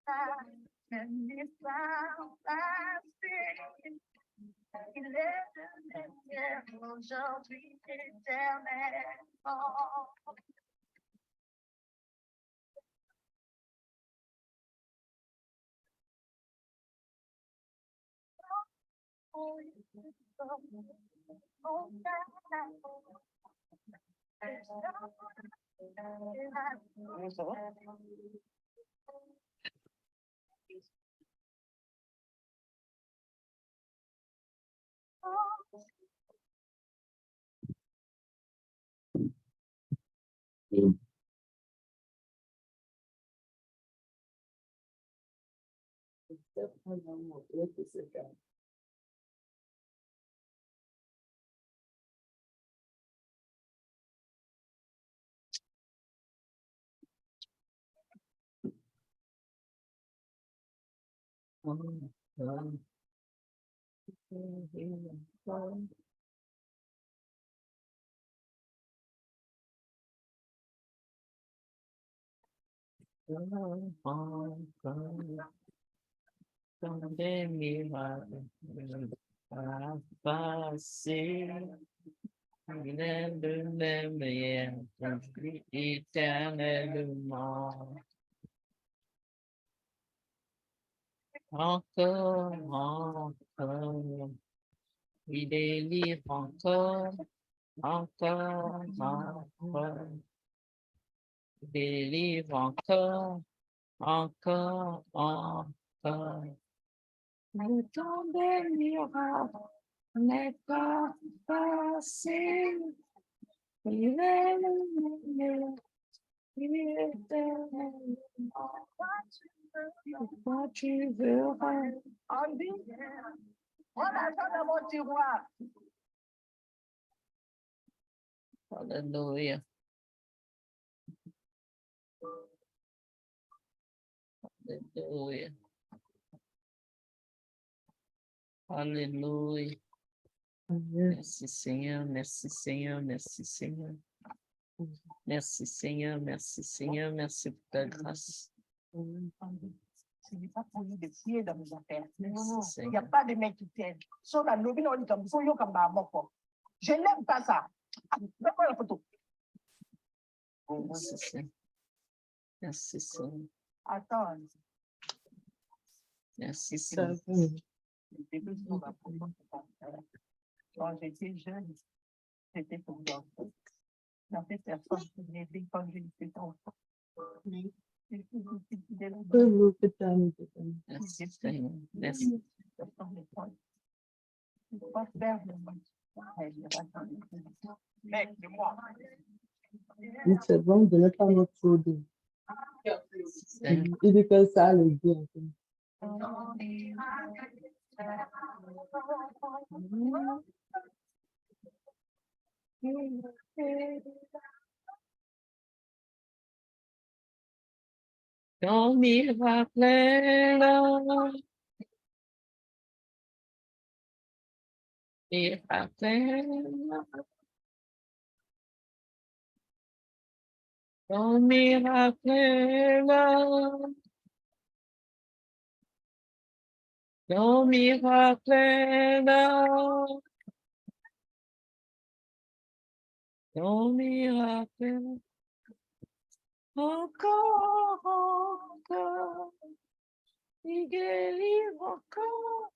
And if I sin, il est aujourd'hui éternellement. Ça va? Éternellement. Encore, encore, il délivre encore, encore, encore, il délivre encore, encore, encore. Le temps des miracles n'est pas passé, il est le meilleur, il est éternellement. Pourquoi tu veux Andy, on attend dans mon tiroir. Hallelujah. Hallelujah. Hallelujah. Merci Seigneur, merci Seigneur, merci Seigneur. Merci Seigneur, merci Seigneur, merci pour ta grâce. Ce n'est pas pour lui de fier dans mes affaires. Merci Il n'y a Seigneur. pas de mec qui t'aide. Sur la lobby, on dit comme ça, yo comme bah, mon frère. Je n'aime pas ça. Donne-moi la photo. Merci Seigneur. Merci Seigneur. Attends. Merci Seigneur. Quand j'étais jeune, c'était pour dormir. Dans cette personne qui m'aidait quand j'étais enfant. Merci Seigneur. Merci. Mec, de moi. C'est bon de ne pas me trouver. Il dit que ça le dit. Ton miracle est là. Miracle est là. Ton miracle est là. Ton miracle est là. Ton miracle est là. Encore, encore. Il délivre encore,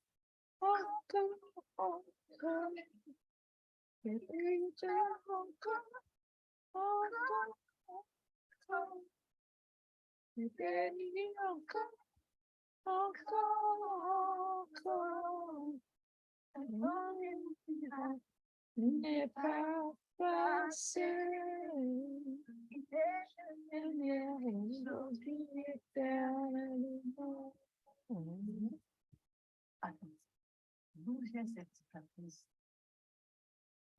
encore, encore. Il délivre encore, encore, encore. Il délivre encore, encore, encore. Il n'est pas passé. D'où vient cette cicatrice?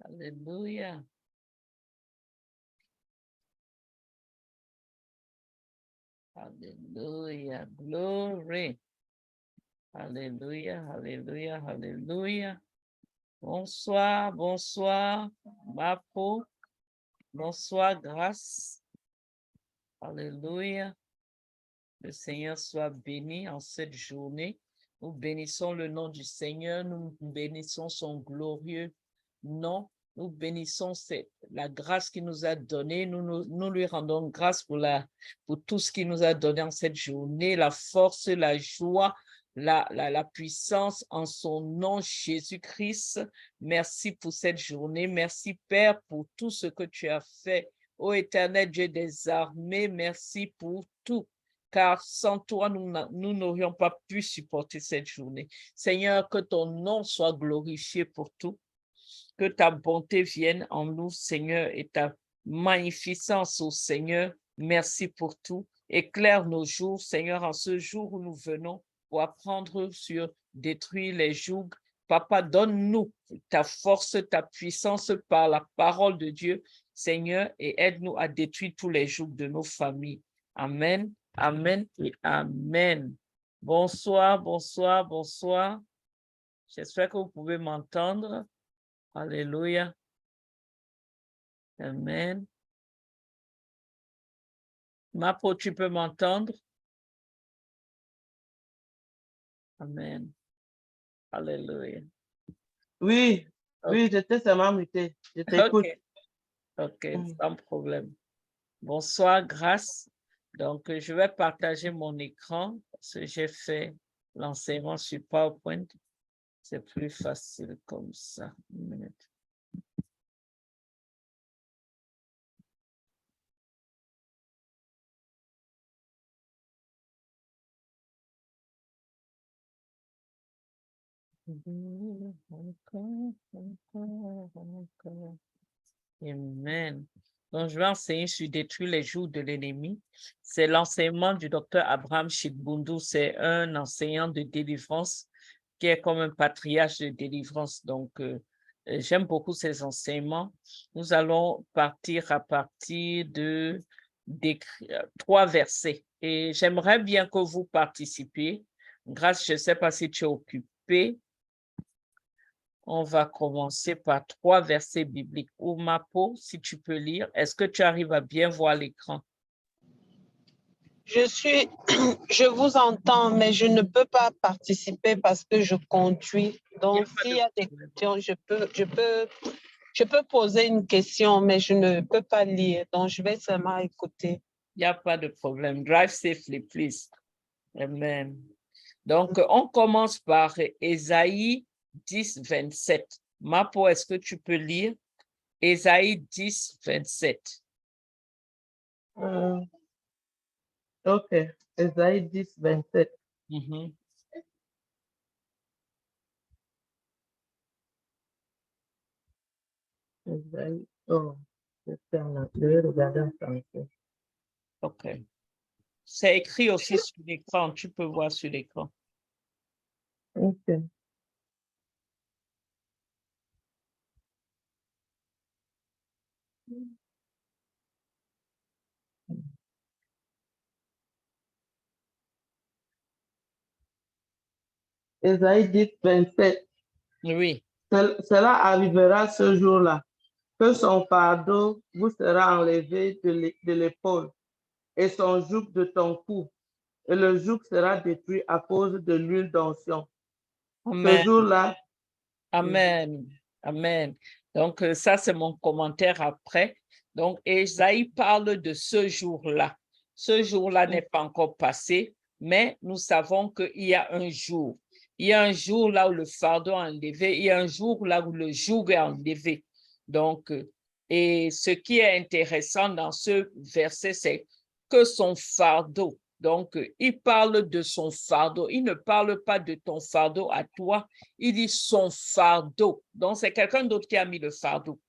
Alléluia. Alléluia. Glory. Alléluia. Alléluia. Alléluia. Bonsoir. Bonsoir. Ma peau. Bonsoir. Grâce. Alléluia. Le Seigneur soit béni en cette journée. Nous bénissons le nom du Seigneur, nous bénissons son glorieux nom. Nous bénissons la grâce qu'il nous a donnée. Nous lui rendons grâce pour tout ce qu'il nous a donné en cette journée, la force, la joie, la puissance en son nom, Jésus-Christ. Merci pour cette journée. Merci, Père, pour tout ce que tu as fait. Ô éternel Dieu des armées, merci pour tout. Car sans toi, nous n'aurions pas pu supporter cette journée. Seigneur, que ton nom soit glorifié pour tout. Que ta bonté vienne en nous, Seigneur, et ta magnificence, ô Seigneur. Merci pour tout. Éclaire nos jours, Seigneur, en ce jour où nous venons pour apprendre sur détruire les jougs. Papa, donne-nous ta force, ta puissance par la parole de Dieu, Seigneur, et aide-nous à détruire tous les jougs de nos familles. Amen, amen et amen. Bonsoir, bonsoir, bonsoir. J'espère que vous pouvez m'entendre. Alléluia. Amen. Mapo, tu peux m'entendre? Amen. Alléluia. Oui, oui, j'étais seulement mutée. Je t'écoute. OK, sans problème. Bonsoir, grâce. Donc, je vais partager mon écran parce que j'ai fait l'enseignement sur PowerPoint. C'est plus facile comme ça. Une minute. Amen. Donc, je vais enseigner sur détruire les jours de l'ennemi. C'est l'enseignement du docteur Abraham Chigbundu. C'est un enseignant de délivrance qui est comme un patriarche de délivrance. Donc, j'aime beaucoup ses enseignements. Nous allons partir à partir de 3 versets. Et j'aimerais bien que vous participiez. Grâce, je ne sais pas si tu es occupé. On va commencer par 3 versets bibliques. Mapo, si tu peux lire, est-ce que tu arrives à bien voir l'écran? Je vous entends, mais je ne peux pas participer parce que je conduis. Donc, s'il y a des questions, je peux poser une question, mais je ne peux pas lire. Donc, je vais seulement écouter. Il n'y a pas de problème. Drive safely, please. Amen. Donc, on commence par Ésaïe 10, 27. Mapo, est-ce que tu peux lire? Ésaïe 10, 27. OK. Ésaïe 10, 27. Ésaïe, je vais regarder en français. OK. C'est écrit aussi sur l'écran. Tu peux voir sur l'écran. OK. Ésaïe 10, 27. Oui. Cela arrivera ce jour-là, que son fardeau vous sera enlevé de l'épaule et son joug de ton cou, et le joug sera détruit à cause de l'huile d'onction. Amen. Ce jour-là. Amen. Amen. Donc, ça, c'est mon commentaire après. Donc, Ésaïe parle de ce jour-là. Ce jour-là n'est pas encore passé, mais nous savons qu'il y a un jour. Il y a un jour là où le fardeau est enlevé, il y a un jour là où le joug est enlevé. Donc, et ce qui est intéressant dans ce verset, c'est que son fardeau, donc il parle de son fardeau, il ne parle pas de ton fardeau à toi, il dit son fardeau. Donc, c'est quelqu'un d'autre qui a mis le fardeau.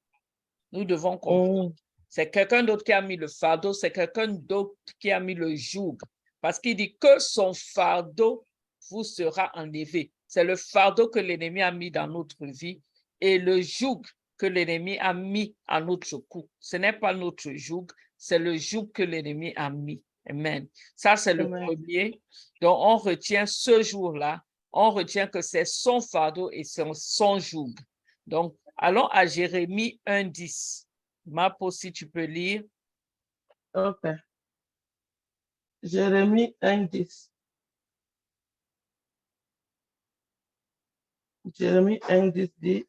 Nous devons comprendre. C'est quelqu'un d'autre qui a mis le fardeau, c'est quelqu'un d'autre qui a mis le joug. Parce qu'il dit que son fardeau vous sera enlevé. C'est le fardeau que l'ennemi a mis dans notre vie et le joug que l'ennemi a mis à notre cou. Ce n'est pas notre joug, c'est le joug que l'ennemi a mis. Amen. Ça, c'est le premier. Donc, on retient ce jour-là, on retient que c'est son fardeau et son joug. Donc, allons à Jérémie 1:10. Mapo, si tu peux lire. OK. Jérémie 1:10. Jérémie 1:10 dit,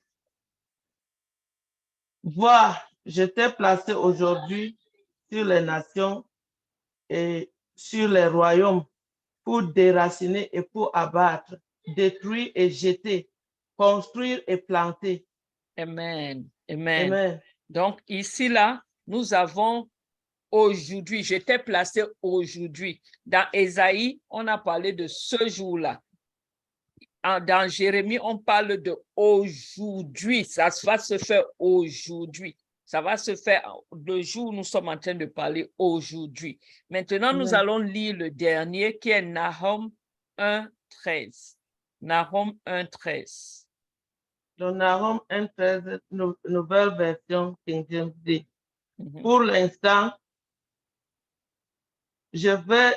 vois, je t'ai placé aujourd'hui sur les nations et sur les royaumes pour déraciner et pour abattre, détruire et jeter, construire et planter. Amen. Amen. Amen. Donc, ici, là, nous avons aujourd'hui, j'étais placé aujourd'hui. Dans Ésaïe, on a parlé de ce jour-là. Dans Jérémie, on parle de aujourd'hui. Ça va se faire aujourd'hui. Ça va se faire le jour où nous sommes en train de parler aujourd'hui. Maintenant, nous Amen. allons lire le dernier qui est Nahum 1:13. Nahum 1:13. Dans Nahum 1:13, nouvelle version King James dit, Mhm. pour l'instant, je vais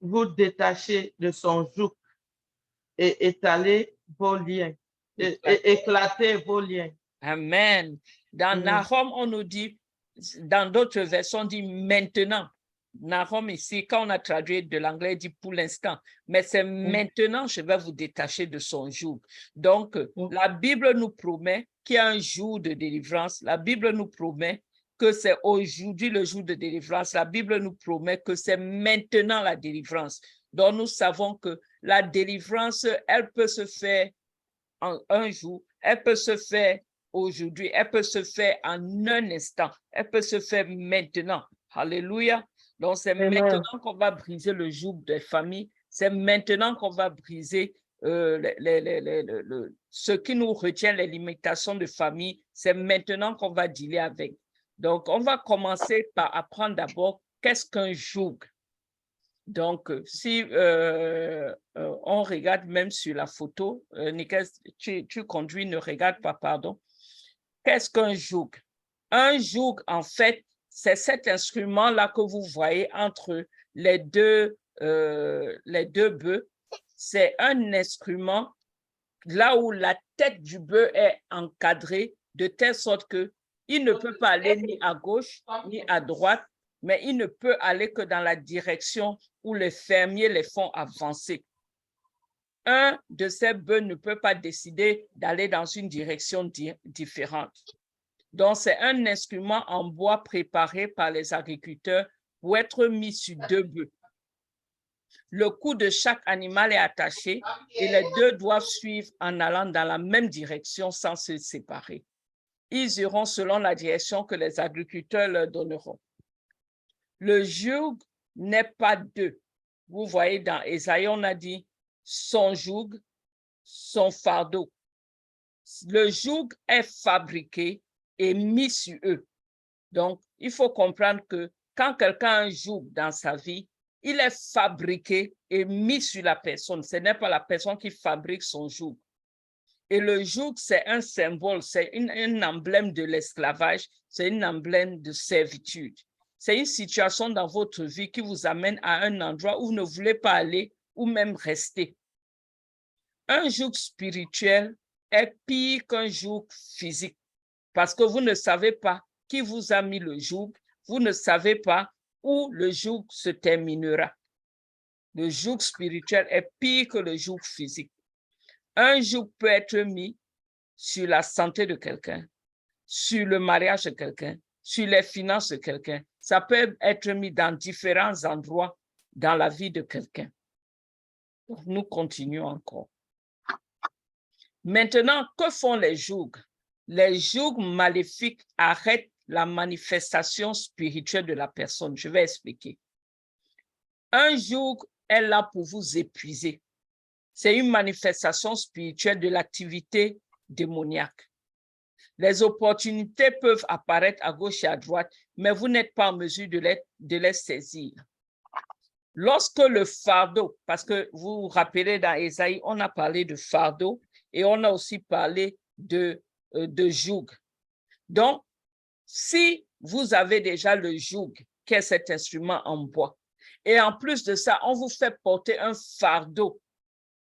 vous détacher de son joug et étaler vos liens, et éclater vos liens. Amen. Dans Mhm. Nahum, on nous dit, dans d'autres versions, on dit maintenant. Nahum ici, quand on a traduit de l'anglais, dit pour l'instant. Mais c'est maintenant, je vais vous détacher de son joug. Donc, la Bible nous promet qu'il y a un jour de délivrance. La Bible nous promet que c'est aujourd'hui le jour de délivrance. La Bible nous promet que c'est maintenant la délivrance. Donc, nous savons que la délivrance, elle peut se faire en un jour, elle peut se faire aujourd'hui, elle peut se faire en un instant, elle peut se faire maintenant. Alléluia. Donc, c'est maintenant qu'on va briser le joug des familles, c'est maintenant qu'on va briser ce qui nous retient, les limitations de famille, c'est maintenant qu'on va dealer avec. Donc, on va commencer par apprendre d'abord qu'est-ce qu'un joug. Donc, si on regarde même sur la photo, Nickel, tu conduis, ne regarde pas, pardon. Qu'est-ce qu'un joug? Un joug, en fait, c'est cet instrument-là que vous voyez entre les deux bœufs. C'est un instrument là où la tête du bœuf est encadrée de telle sorte qu'il ne peut pas aller ni à gauche ni à droite, mais il ne peut aller que dans la direction où les fermiers les font avancer. Un de ces bœufs ne peut pas décider d'aller dans une direction différente. Donc, c'est un instrument en bois préparé par les agriculteurs pour être mis sur deux bœufs. Le cou de chaque animal est attaché et les deux doivent suivre en allant dans la même direction sans se séparer. Ils iront selon la direction que les agriculteurs leur donneront. Le joug n'est pas deux. Vous voyez dans Ésaïe, on a dit son joug, son fardeau. Le joug est fabriqué et mis sur eux. Donc, il faut comprendre que quand quelqu'un a un joug dans sa vie, il est fabriqué et mis sur la personne. Ce n'est pas la personne qui fabrique son joug. Et le joug, c'est un symbole, c'est un emblème de l'esclavage, c'est un emblème de servitude. C'est une situation dans votre vie qui vous amène à un endroit où vous ne voulez pas aller ou même rester. Un joug spirituel est pire qu'un joug physique parce que vous ne savez pas qui vous a mis le joug, vous ne savez pas où le joug se terminera. Le joug spirituel est pire que le joug physique. Un joug peut être mis sur la santé de quelqu'un, sur le mariage de quelqu'un, sur les finances de quelqu'un. Ça peut être mis dans différents endroits dans la vie de quelqu'un. Nous continuons encore. Maintenant, que font les jougs? Les jougs maléfiques arrêtent la manifestation spirituelle de la personne. Je vais expliquer. Un joug est là pour vous épuiser. C'est une manifestation spirituelle de l'activité démoniaque. Les opportunités peuvent apparaître à gauche et à droite, mais vous n'êtes pas en mesure de les saisir. Lorsque le fardeau, parce que vous vous rappelez dans Ésaïe, on a parlé de fardeau et on a aussi parlé de joug. Donc, si vous avez déjà le joug, qui est cet instrument en bois, et en plus de ça, on vous fait porter un fardeau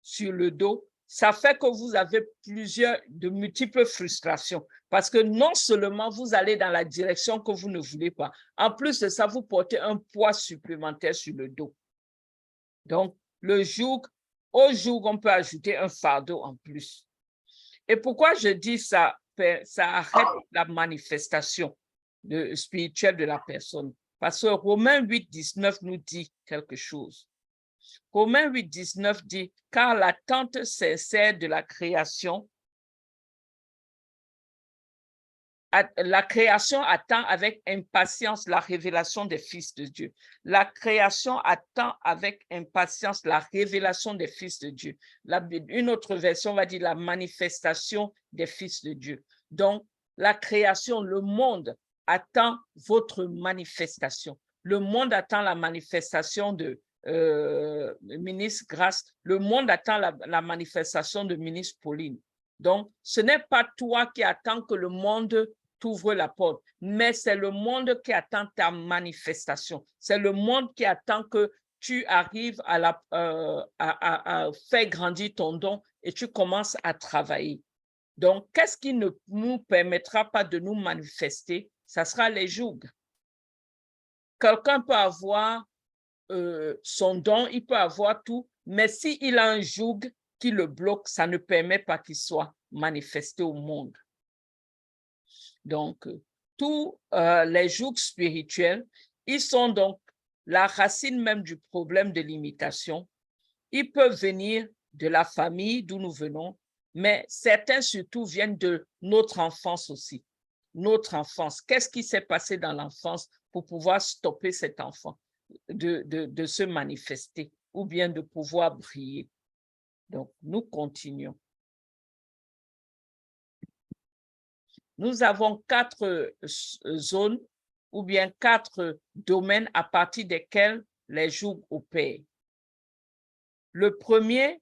sur le dos, ça fait que vous avez de multiples frustrations parce que non seulement vous allez dans la direction que vous ne voulez pas, en plus de ça, vous portez un poids supplémentaire sur le dos. Donc, le joug, au joug, on peut ajouter un fardeau en plus. Et pourquoi je dis ça? Ça arrête la manifestation spirituelle de la personne. Parce que Romains 8, 19 nous dit quelque chose. Romains 8, 19 dit, car l'attente sincère de la création attend avec impatience la révélation des fils de Dieu. La création attend avec impatience la révélation des fils de Dieu. Une autre version va dire la manifestation des fils de Dieu. Donc, la création, le monde attend votre manifestation. Le monde attend la manifestation de ministre Grace. Le monde attend la manifestation de ministre Pauline. Donc, ce n'est pas toi qui attends que le monde t'ouvre la porte, mais c'est le monde qui attend ta manifestation. C'est le monde qui attend que tu arrives à faire grandir ton don et tu commences à travailler. Donc, qu'est-ce qui ne nous permettra pas de nous manifester? Ça sera les jougs. Quelqu'un peut avoir son don, il peut avoir tout, mais s'il a un joug qui le bloque, ça ne permet pas qu'il soit manifesté au monde. Donc, tous les jougs spirituels, ils sont donc la racine même du problème de l'imitation. Ils peuvent venir de la famille d'où nous venons, mais certains surtout viennent de notre enfance aussi. Notre enfance, qu'est-ce qui s'est passé dans l'enfance pour pouvoir stopper cet enfant de se manifester ou bien de pouvoir briller? Donc, nous continuons. Nous avons 4 zones ou bien 4 domaines à partir desquels les jougs opèrent. Le premier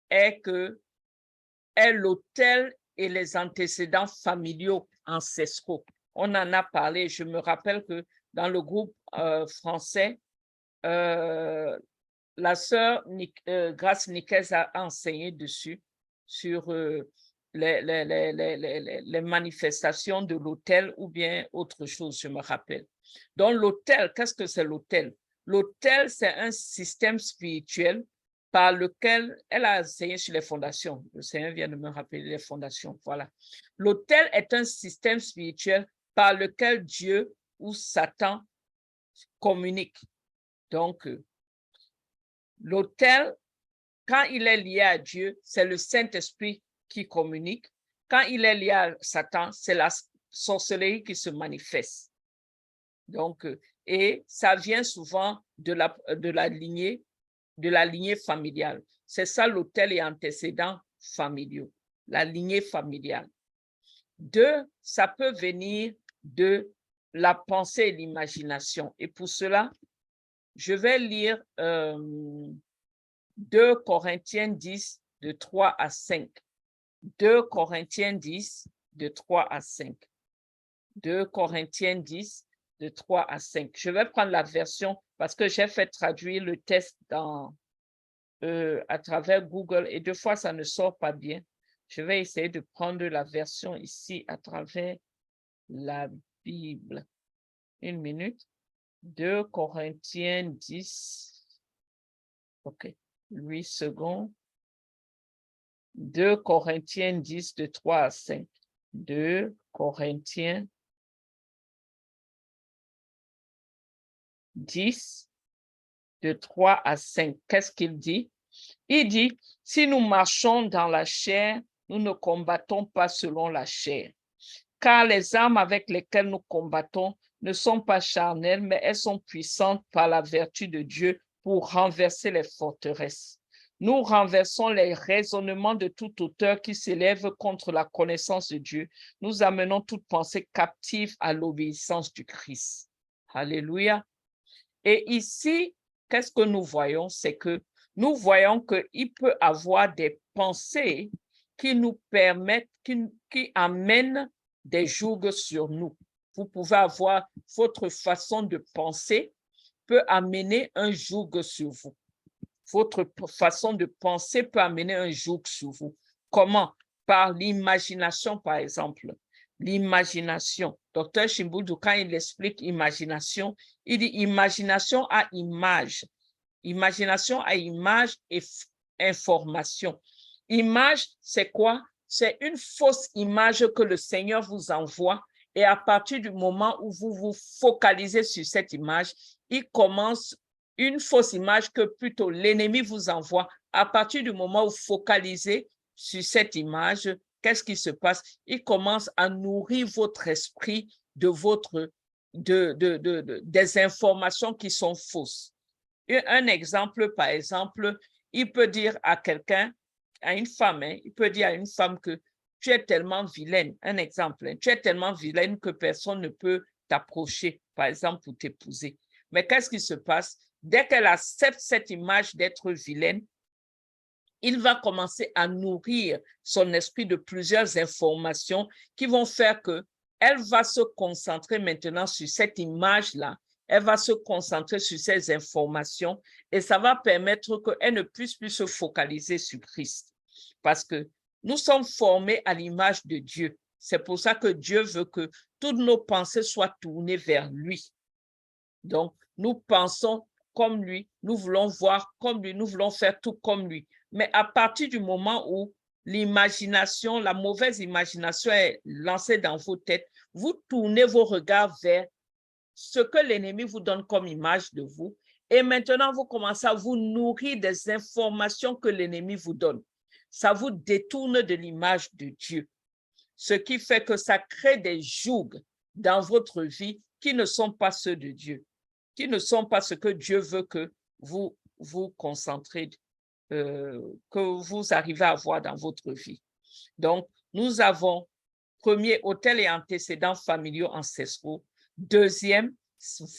est l'autel et les antécédents familiaux ancestraux. On en a parlé, je me rappelle que dans le groupe français, la sœur Grace Niquez a enseigné dessus, sur les manifestations de l'autel ou bien autre chose, je me rappelle. Donc, l'autel, qu'est-ce que c'est l'autel? L'autel, c'est un système spirituel par lequel elle a enseigné sur les fondations. Le Seigneur vient de me rappeler les fondations. Voilà. L'autel est un système spirituel par lequel Dieu ou Satan communique. Donc, l'autel, quand il est lié à Dieu, c'est le Saint-Esprit qui communique. Quand il est lié à Satan, c'est la sorcellerie qui se manifeste. Donc, et ça vient souvent de la lignée familiale. C'est ça l'autel et antécédents familiaux, la lignée familiale. 2, ça peut venir de la pensée et l'imagination. Et pour cela, je vais lire 2 Corinthiens 10, de 3 à 5. 2 Corinthiens 10, de 3 à 5. 2 Corinthiens 10, de 3 à 5. Je vais prendre la version parce que j'ai fait traduire le test à travers Google et 2 fois, ça ne sort pas bien. Je vais essayer de prendre la version ici à travers la Bible. 1 minute. 2 Corinthiens 10. OK. 8 secondes. 2 Corinthiens 10, de 3 à 5. 2 Corinthiens 10, de 3 à 5. Qu'est-ce qu'il dit? Il dit, si nous marchons dans la chair, nous ne combattons pas selon la chair. Car les armes avec lesquelles nous combattons ne sont pas charnelles, mais elles sont puissantes par la vertu de Dieu pour renverser les forteresses. Nous renversons les raisonnements de toute hauteur qui s'élèvent contre la connaissance de Dieu. Nous amenons toute pensée captive à l'obéissance du Christ. Alléluia. Et ici, qu'est-ce que nous voyons? C'est que nous voyons qu'il peut y avoir des pensées qui nous permettent, qui amènent des jougs sur nous. Vous pouvez avoir votre façon de penser peut amener un joug sur vous. Votre façon de penser peut amener un joug sur vous. Comment? Par l'imagination, par exemple. L'imagination. Docteur Shimboudou, quand il explique imagination, il dit imagination à image. Imagination à image et information. Image, c'est quoi? C'est une fausse image que le Seigneur vous envoie et à partir du moment où vous vous focalisez sur cette image, il commence une fausse image que plutôt l'ennemi vous envoie. À partir du moment où vous focalisez sur cette image, qu'est-ce qui se passe? Il commence à nourrir votre esprit de des informations qui sont fausses. Un exemple, par exemple, il peut dire à quelqu'un, à une femme, il peut dire à une femme que tu es tellement vilaine, un exemple, tu es tellement vilaine que personne ne peut t'approcher, par exemple, pour t'épouser. Mais qu'est-ce qui se passe? Dès qu'elle accepte cette image d'être vilaine, il va commencer à nourrir son esprit de plusieurs informations qui vont faire que elle va se concentrer maintenant sur cette image-là. Elle va se concentrer sur ces informations et ça va permettre qu'elle ne puisse plus se focaliser sur Christ. Parce que nous sommes formés à l'image de Dieu. C'est pour ça que Dieu veut que toutes nos pensées soient tournées vers lui. Donc, nous pensons comme lui, nous voulons voir comme lui, nous voulons faire tout comme lui. Mais à partir du moment où l'imagination, la mauvaise imagination est lancée dans vos têtes, vous tournez vos regards vers ce que l'ennemi vous donne comme image de vous. Et maintenant, vous commencez à vous nourrir des informations que l'ennemi vous donne. Ça vous détourne de l'image de Dieu. Ce qui fait que ça crée des jougs dans votre vie qui ne sont pas ceux de Dieu, qui ne sont pas ce que Dieu veut que vous vous concentrez, que vous arrivez à avoir dans votre vie. Donc, nous avons premier, autel et antécédents familiaux ancestraux. Deuxième,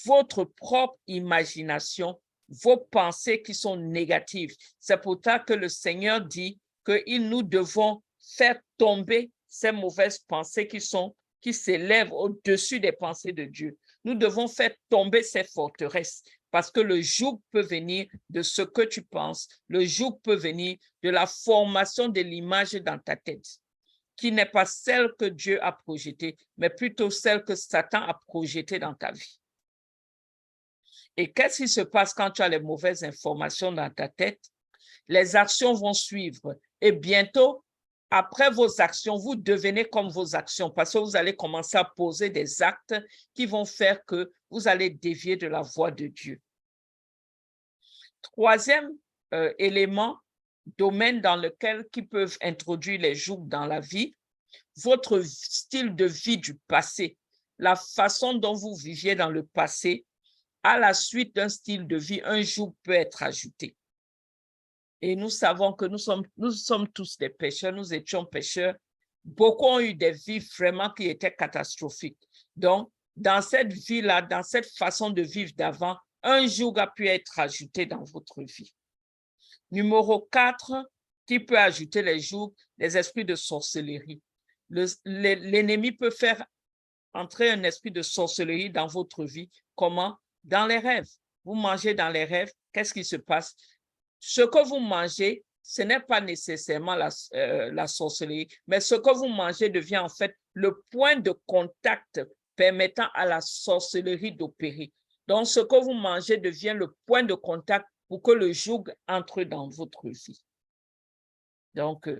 votre propre imagination, vos pensées qui sont négatives. C'est pour ça que le Seigneur dit que nous devons faire tomber ces mauvaises pensées qui s'élèvent au-dessus des pensées de Dieu. Nous devons faire tomber ces forteresses parce que le joug peut venir de ce que tu penses. Le joug peut venir de la formation de l'image dans ta tête, qui n'est pas celle que Dieu a projetée, mais plutôt celle que Satan a projetée dans ta vie. Et qu'est-ce qui se passe quand tu as les mauvaises informations dans ta tête? Les actions vont suivre. Et bientôt, après vos actions, vous devenez comme vos actions parce que vous allez commencer à poser des actes qui vont faire que vous allez dévier de la voie de Dieu. Troisième élément, domaine dans lequel qui peuvent introduire les jougs dans la vie, votre style de vie du passé, la façon dont vous viviez dans le passé, à la suite d'un style de vie, un joug peut être ajouté. Et nous savons que nous sommes tous des pécheurs, nous étions pécheurs. Beaucoup ont eu des vies vraiment qui étaient catastrophiques. Donc, dans cette vie-là, dans cette façon de vivre d'avant, un joug a pu être ajouté dans votre vie. Numéro 4, qui peut ajouter les jougs, les esprits de sorcellerie. L'ennemi peut faire entrer un esprit de sorcellerie dans votre vie. Comment? Dans les rêves. Vous mangez dans les rêves, qu'est-ce qui se passe? Ce que vous mangez, ce n'est pas nécessairement la sorcellerie, mais ce que vous mangez devient en fait le point de contact permettant à la sorcellerie d'opérer. Donc, ce que vous mangez devient le point de contact pour que le joug entre dans votre vie. Donc,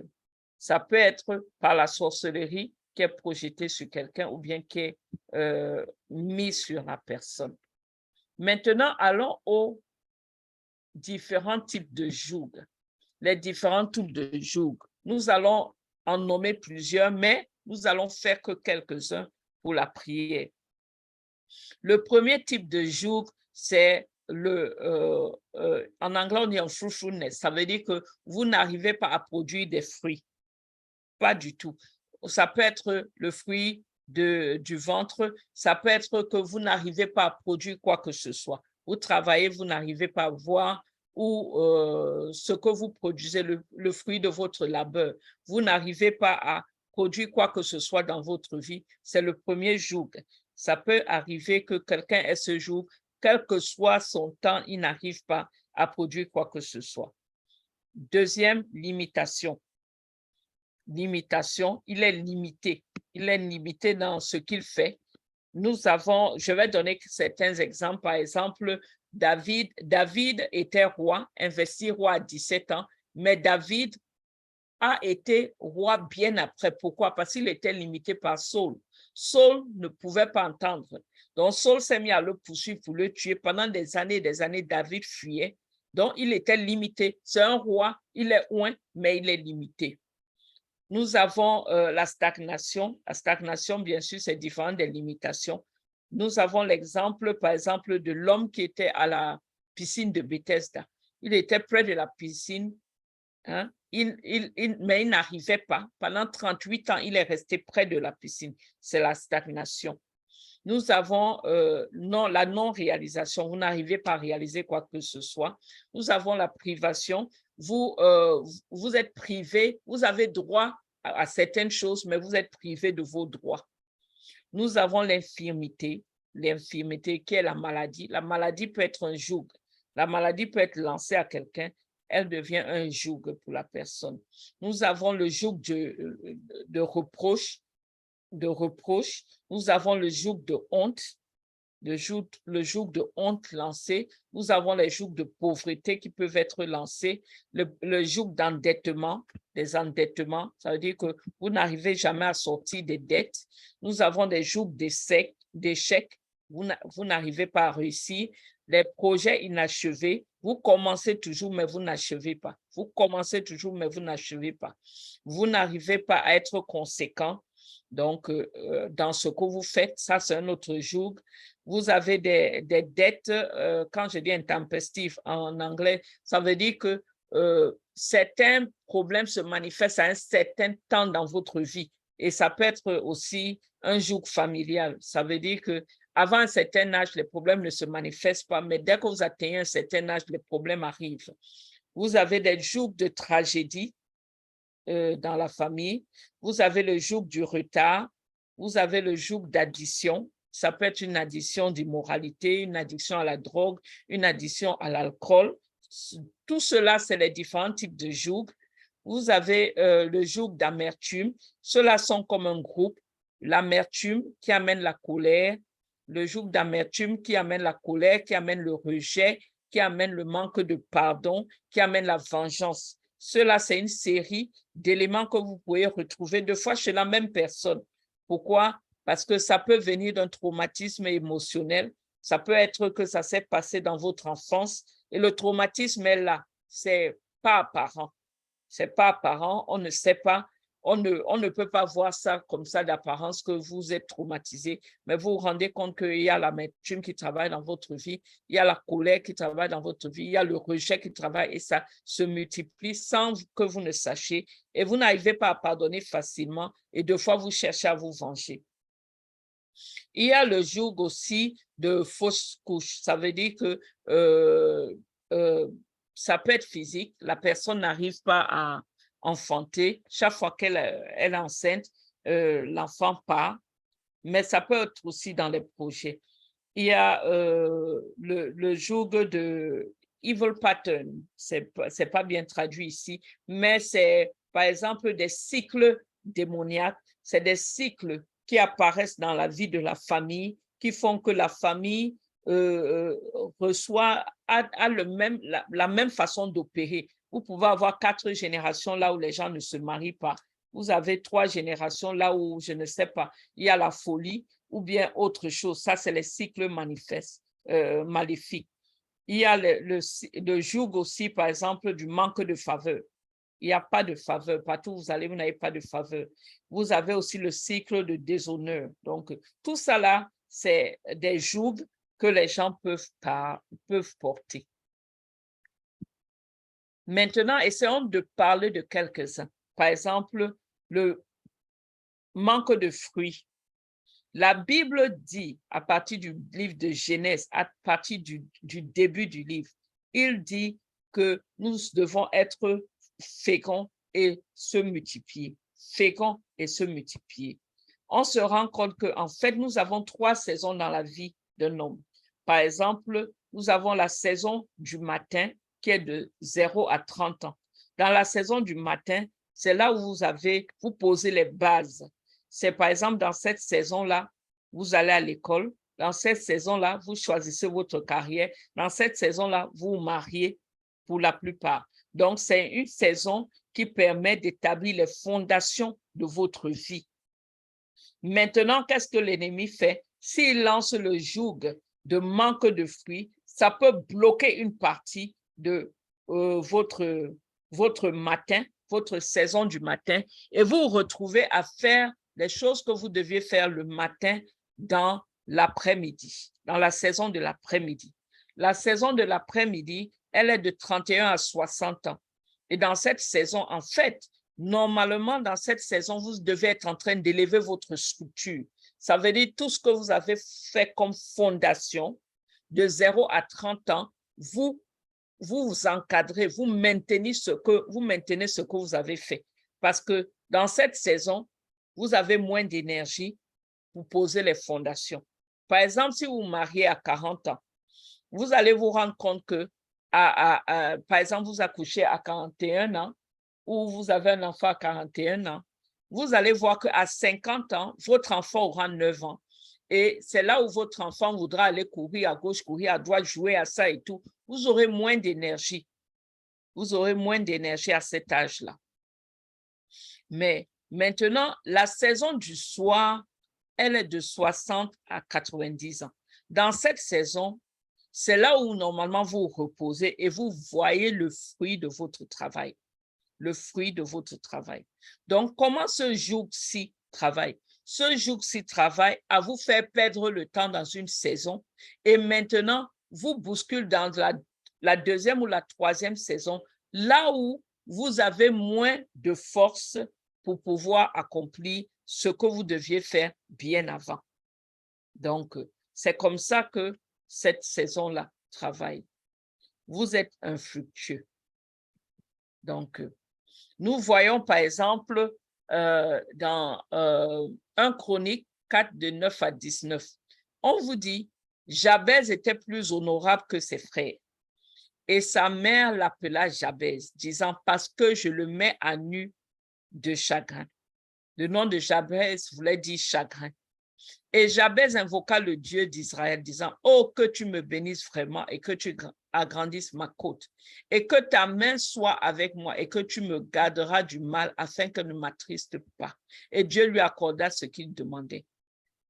ça peut être par la sorcellerie qui est projetée sur quelqu'un ou bien qui est mise sur la personne. Maintenant, allons aux différents types de jougs. Les différents types de jougs. Nous allons en nommer plusieurs, mais nous allons faire que quelques-uns pour la prière. Le premier type de joug, c'est en anglais, on dit fruitfulness. Ça veut dire que vous n'arrivez pas à produire des fruits. Pas du tout. Ça peut être le fruit du ventre. Ça peut être que vous n'arrivez pas à produire quoi que ce soit. Vous travaillez, vous n'arrivez pas à voir ce que vous produisez, le fruit de votre labeur. Vous n'arrivez pas à produire quoi que ce soit dans votre vie. C'est le premier joug. Ça peut arriver que quelqu'un ait ce joug, quel que soit son temps, il n'arrive pas à produire quoi que ce soit. Deuxième, limitation. Limitation, il est limité. Il est limité dans ce qu'il fait. Je vais donner certains exemples. Par exemple, David était roi, investi roi à 17 ans, mais David a été roi bien après. Pourquoi? Parce qu'il était limité par Saul. Saul ne pouvait pas entendre. Donc, Saul s'est mis à le poursuivre pour le tuer. Pendant des années, David fuyait. Donc, il était limité. C'est un roi, il est oint, mais il est limité. Nous avons la stagnation. La stagnation, bien sûr, c'est différent des limitations. Nous avons l'exemple, par exemple, de l'homme qui était à la piscine de Bethesda. Il était près de la piscine, hein? Mais il n'arrivait pas. Pendant 38 ans, il est resté près de la piscine. C'est la stagnation. Nous avons la non-réalisation. Vous n'arrivez pas à réaliser quoi que ce soit. Nous avons la privation. Vous êtes privé, vous avez droit à certaines choses, mais vous êtes privé de vos droits. Nous avons l'infirmité qui est la maladie. La maladie peut être un joug. La maladie peut être lancée à quelqu'un, elle devient un joug pour la personne. Nous avons le joug de reproche. Nous avons le joug de honte. Le joug de honte lancé. Nous avons les jougs de pauvreté qui peuvent être lancés. Le joug d'endettement, des endettements, ça veut dire que vous n'arrivez jamais à sortir des dettes. Nous avons des jougs d'échecs. Vous n'arrivez pas à réussir. Les projets inachevés, vous commencez toujours, mais vous n'achevez pas. Vous commencez toujours, mais vous n'achevez pas. Vous n'arrivez pas à être conséquent. Donc, dans ce que vous faites, ça, c'est un autre joug. Vous avez des dettes, quand je dis intempestives en anglais, ça veut dire que certains problèmes se manifestent à un certain temps dans votre vie. Et ça peut être aussi un joug familial. Ça veut dire que avant un certain âge, les problèmes ne se manifestent pas, mais dès que vous atteignez un certain âge, les problèmes arrivent. Vous avez des jougs de tragédie dans la famille. Vous avez le joug du retard. Vous avez le joug d'addiction. Ça peut être une addiction d'immoralité, une addiction à la drogue, une addiction à l'alcool. Tout cela, c'est les différents types de jougs. Vous avez le joug d'amertume. Ceux-là sont comme un groupe. L'amertume qui amène la colère, le joug d'amertume qui amène la colère, qui amène le rejet, qui amène le manque de pardon, qui amène la vengeance. Cela, c'est une série d'éléments que vous pouvez retrouver deux fois chez la même personne. Pourquoi? Parce que ça peut venir d'un traumatisme émotionnel. Ça peut être que ça s'est passé dans votre enfance et le traumatisme est là. C'est pas apparent. C'est pas apparent. On ne sait pas. On ne peut pas voir ça comme ça d'apparence que vous êtes traumatisé, mais vous vous rendez compte qu'il y a l'amertume qui travaille dans votre vie, il y a la colère qui travaille dans votre vie, il y a le rejet qui travaille et ça se multiplie sans que vous ne sachiez et vous n'arrivez pas à pardonner facilement et deux fois vous cherchez à vous venger. Il y a le joug aussi de fausse couche, ça veut dire que ça peut être physique, la personne n'arrive pas à enfanter, chaque fois qu'elle est enceinte, l'enfant part, mais ça peut être aussi dans les projets. Il y a le joug de evil pattern, c'est pas bien traduit ici, mais c'est par exemple des cycles démoniaques, c'est des cycles qui apparaissent dans la vie de la famille, qui font que la famille reçoit, a la même façon d'opérer. Vous pouvez avoir 4 générations là où les gens ne se marient pas. Vous avez 3 générations là où, je ne sais pas, il y a la folie ou bien autre chose. Ça, c'est les cycles manifestes, maléfiques. Il y a le joug aussi, par exemple, du manque de faveur. Il n'y a pas de faveur. Partout où vous allez, vous n'avez pas de faveur. Vous avez aussi le cycle de déshonneur. Donc, tout ça là, c'est des jougs que les gens peuvent porter. Maintenant, essayons de parler de quelques-uns. Par exemple, le manque de fruits. La Bible dit, à partir du livre de Genèse, à partir du début du livre, il dit que nous devons être féconds et se multiplier. Féconds et se multiplier. On se rend compte qu'en fait, nous avons 3 saisons dans la vie d'un homme. Par exemple, nous avons la saison du matin, qui est de 0 à 30 ans. Dans la saison du matin, c'est là où vous posez les bases. C'est par exemple dans cette saison-là, vous allez à l'école Dans cette saison-là, vous choisissez votre carrière. Dans cette saison-là, vous vous mariez pour la plupart. Donc, c'est une saison qui permet d'établir les fondations de votre vie. Maintenant, qu'est-ce que l'ennemi fait? S'il lance le joug de manque de fruits, ça peut bloquer une partie de votre matin, votre saison du matin, et vous vous retrouvez à faire les choses que vous deviez faire le matin dans l'après-midi, dans la saison de l'après-midi. La saison de l'après-midi, elle est de 31 à 60 ans. Et dans cette saison, en fait, normalement, dans cette saison, vous devez être en train d'élever votre structure. Ça veut dire tout ce que vous avez fait comme fondation, de 0 à 30 ans, vous vous encadrez, vous maintenez ce que vous avez fait. Parce que dans cette saison, vous avez moins d'énergie pour poser les fondations. Par exemple, si vous vous mariez à 40 ans, vous allez vous rendre compte que, par exemple, vous accouchez à 41 ans ou vous avez un enfant à 41 ans, vous allez voir qu'à 50 ans, votre enfant aura 9 ans. Et c'est là où votre enfant voudra aller courir à gauche, courir à droite, jouer à ça et tout. Vous aurez moins d'énergie. Vous aurez moins d'énergie à cet âge-là. Mais maintenant, la saison du soir, elle est de 60 à 90 ans. Dans cette saison, c'est là où normalement vous vous reposez et vous voyez le fruit de votre travail. Le fruit de votre travail. Donc, comment ce joug-ci travaille? Ce joug-ci travaille à vous faire perdre le temps dans une saison et maintenant, vous bouscule dans la deuxième ou la troisième saison, là où vous avez moins de force pour pouvoir accomplir ce que vous deviez faire bien avant. Donc, c'est comme ça que cette saison-là travaille. Vous êtes infructueux. Donc, nous voyons par exemple dans 1 Chronique 4 de 9 à 19, on vous dit, Jabez était plus honorable que ses frères et sa mère l'appela Jabez, disant, parce que je le mets à nu de chagrin. Le nom de Jabez voulait dire chagrin. Et Jabez invoqua le Dieu d'Israël, disant, oh, que tu me bénisses vraiment et que tu agrandisses ma côte, et que ta main soit avec moi et que tu me garderas du mal afin que ne m'attriste pas. Et Dieu lui accorda ce qu'il demandait.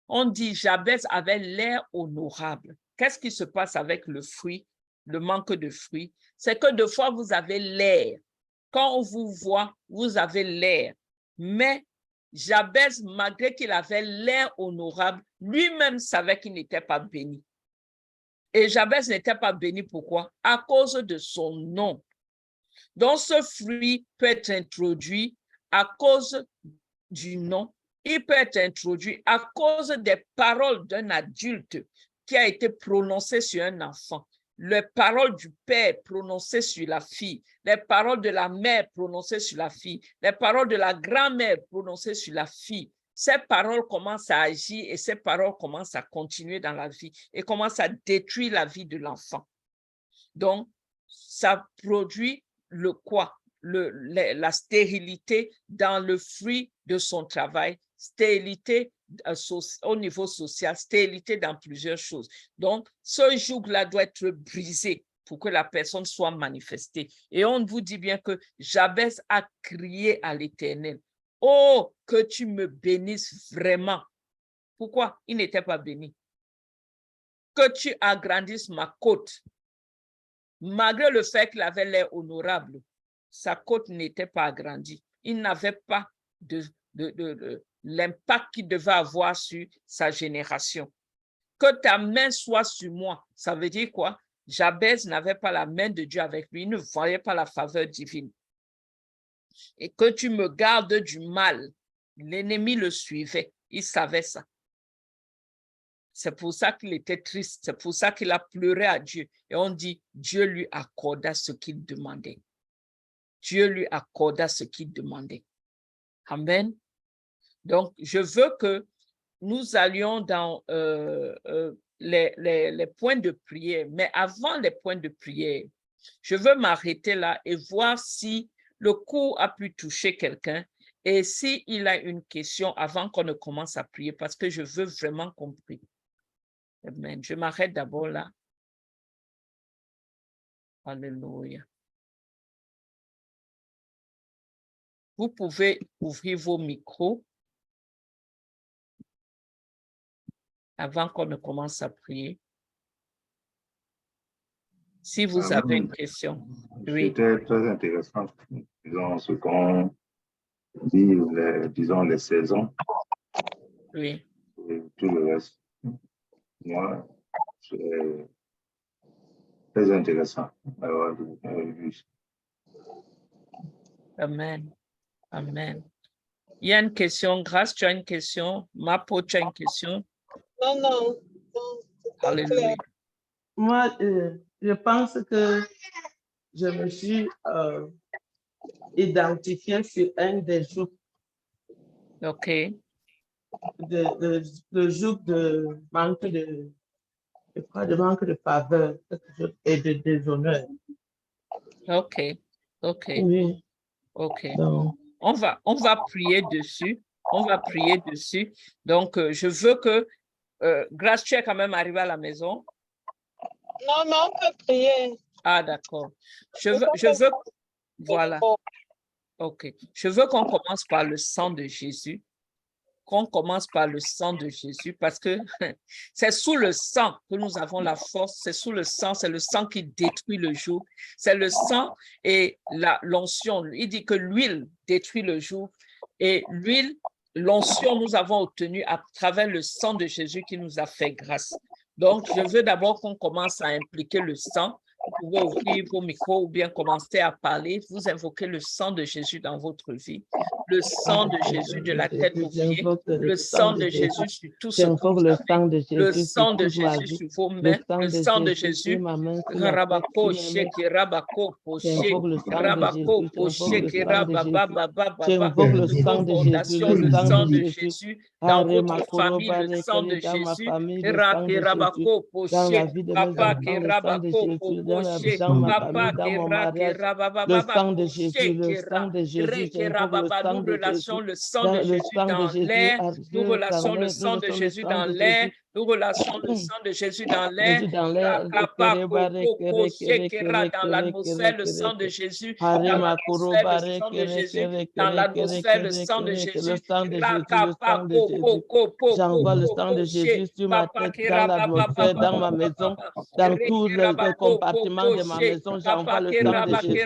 On dit, Jabez avait l'air honorable. Qu'est-ce qui se passe avec le fruit, le manque de fruits? C'est que des fois, vous avez l'air. Quand on vous voit, vous avez l'air. Mais Jabez, malgré qu'il avait l'air honorable, lui-même savait qu'il n'était pas béni. Et Jabez n'était pas béni, pourquoi? À cause de son nom. Donc, ce fruit peut être introduit à cause du nom. Il peut être introduit à cause des paroles d'un adulte qui a été prononcé sur un enfant. Les paroles du père prononcées sur la fille, les paroles de la mère prononcées sur la fille, les paroles de la grand-mère prononcées sur la fille. Ces paroles commencent à agir et ces paroles commencent à continuer dans la vie et commencent à détruire la vie de l'enfant. Donc, ça produit le quoi? La stérilité dans le fruit de son travail, stérilité au niveau social, stérilité dans plusieurs choses. Donc, ce joug-là doit être brisé pour que la personne soit manifestée. Et on vous dit bien que Jabez a crié à l'Éternel, « Oh, que tu me bénisses vraiment. » Pourquoi? Il n'était pas béni. « Que tu agrandisses ma côte. » Malgré le fait qu'il avait l'air honorable, sa côte n'était pas agrandie. Il n'avait pas l'impact qu'il devait avoir sur sa génération. Que ta main soit sur moi, ça veut dire quoi? Jabez n'avait pas la main de Dieu avec lui, il ne voyait pas la faveur divine. Et que tu me gardes du mal. L'ennemi le suivait, il savait ça. C'est pour ça qu'il était triste, c'est pour ça qu'il a pleuré à Dieu. Et on dit, Dieu lui accorda ce qu'il demandait. Dieu lui accorda ce qu'il demandait. Amen. Donc, je veux que nous allions dans les points de prière. Mais avant les points de prière, je veux m'arrêter là et voir si le cours a pu toucher quelqu'un et s'il a une question avant qu'on ne commence à prier, parce que je veux vraiment qu'on prie. Amen. Je m'arrête d'abord là. Alléluia. Vous pouvez ouvrir vos micros avant qu'on ne commence à prier. Si vous avez une question. Oui. C'était très intéressant. Disons, ce qu'on dit, disons, les saisons Oui. et tout le reste. Moi, c'est très intéressant d'avoir vu. Amen. Amen. Il y a une question. Grâce, tu as une question. Mapo, tu as une question. Non, non. Alléluia. Moi, je pense que je me suis identifiée sur un des jours, OK. le jour de manque de, je crois, de manque de faveur et de déshonneur. OK. OK. Oui. OK. Donc, On va prier dessus. On va prier dessus. Donc, je veux que Grâce, tu es quand même arrivée à la maison. Non, mais on peut prier. Ah, d'accord. Je veux, voilà. OK. Je veux qu'on commence par le sang de Jésus. Qu'on commence par le sang de Jésus parce que c'est sous le sang que nous avons la force. C'est sous le sang, c'est le sang qui détruit le joug. C'est le sang et l'onction. Il dit que l'huile détruit le joug et l'huile, l'onction, nous avons obtenu à travers le sang de Jésus qui nous a fait grâce. Donc, je veux d'abord qu'on commence à impliquer le sang. Vous pouvez ouvrir vos micros ou bien commencer à parler. Vous invoquez le sang de Jésus dans votre vie. Le sang de Jésus de la tête aux pieds. Le sang de Jésus sur tout ce que vous avez. Le sang de Jésus sur vos mains. Le sang de Jésus. Rabako, sheki, rabako, poché. Rabako, poché, ki, rabababa. j'invoque le sang de Jésus, Le sang de Jésus dans votre famille. Le sang de Jésus. Rabako, dans la poché. vie de mes Papa, enfants, qui le sang de rabako, Jésus, dans poché. ma Papa, famille, dans qui mon ra, qui mariage, le sang de Jésus, le sang de Jésus, j'invoque le sang nous de relations Jésus, le sang dans de le Jésus sang de dans Jésus, l'air. Nous Dieu, relations le nous sang de relations le Jésus sang dans de l'air. Jésus. Nous relations le sang de Jésus dans l'air. Jésus dans l'air, Dans l'atmosphère, le sang de Jésus. Dans l'atmosphère, le sang de Jésus. Dans l'atmosphère, le sang de Jésus. le sang de Jésus, le sang de Jésus. J'envoie le sang de Jésus sur ma tête, dans l'atmosphère, dans ma maison, dans tous les compartiments de ma maison. J'envoie le sang de Jésus.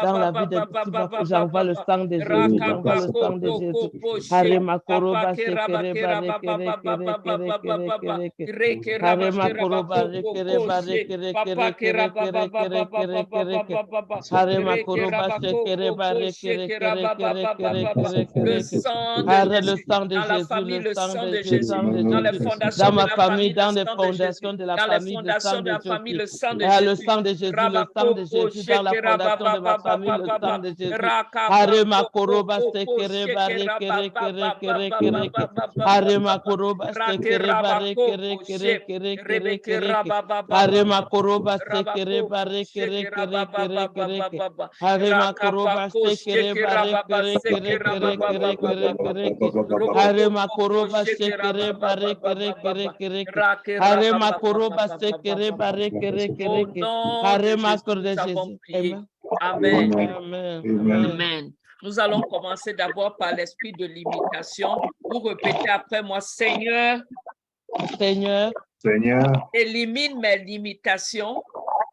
Dans la vie des petits bafous, j'envoie le sang de Jésus. J'envoie le sang de Jésus. Harema koroba sekere bare kere kere kere kere kere kere. Harema koroba rekere bare kere kere kere kere kere kere kere kere. Harema koroba sekere bare kere kere kere kere kere kere kere. Arrête le sang de Jésus, le sang de Jésus, dans les fondations dans de ma la famille, famille, dans le les sang de Jésus. fondations de la Dans les famille, le sang fondations de de la famille, le Jésus. sang de Le Jésus. sang de Jésus, le sang de Jésus, dans la fondation de ma famille, le sang de Jésus. Harema koroba sekere bare kere kere kere kere kere. Harema koroba sekere bare kere kere kere kere kere kere. Harema koroba sekere bare kere kere kere kere kere. Harema koroba sekere bare kere kere kere kere kere kere kere. Harema koroba sekere bare kere kere kere kere. Harema koroba sekere bare kere kere Au kere. nom de Harema Jésus, koroba nous avons Jésus. prié. Amen. Amen. Amen. Amen. Amen. Nous allons commencer d'abord par l'esprit de l'imitation. Vous répétez après moi, Seigneur, Seigneur, Seigneur, élimine mes limitations.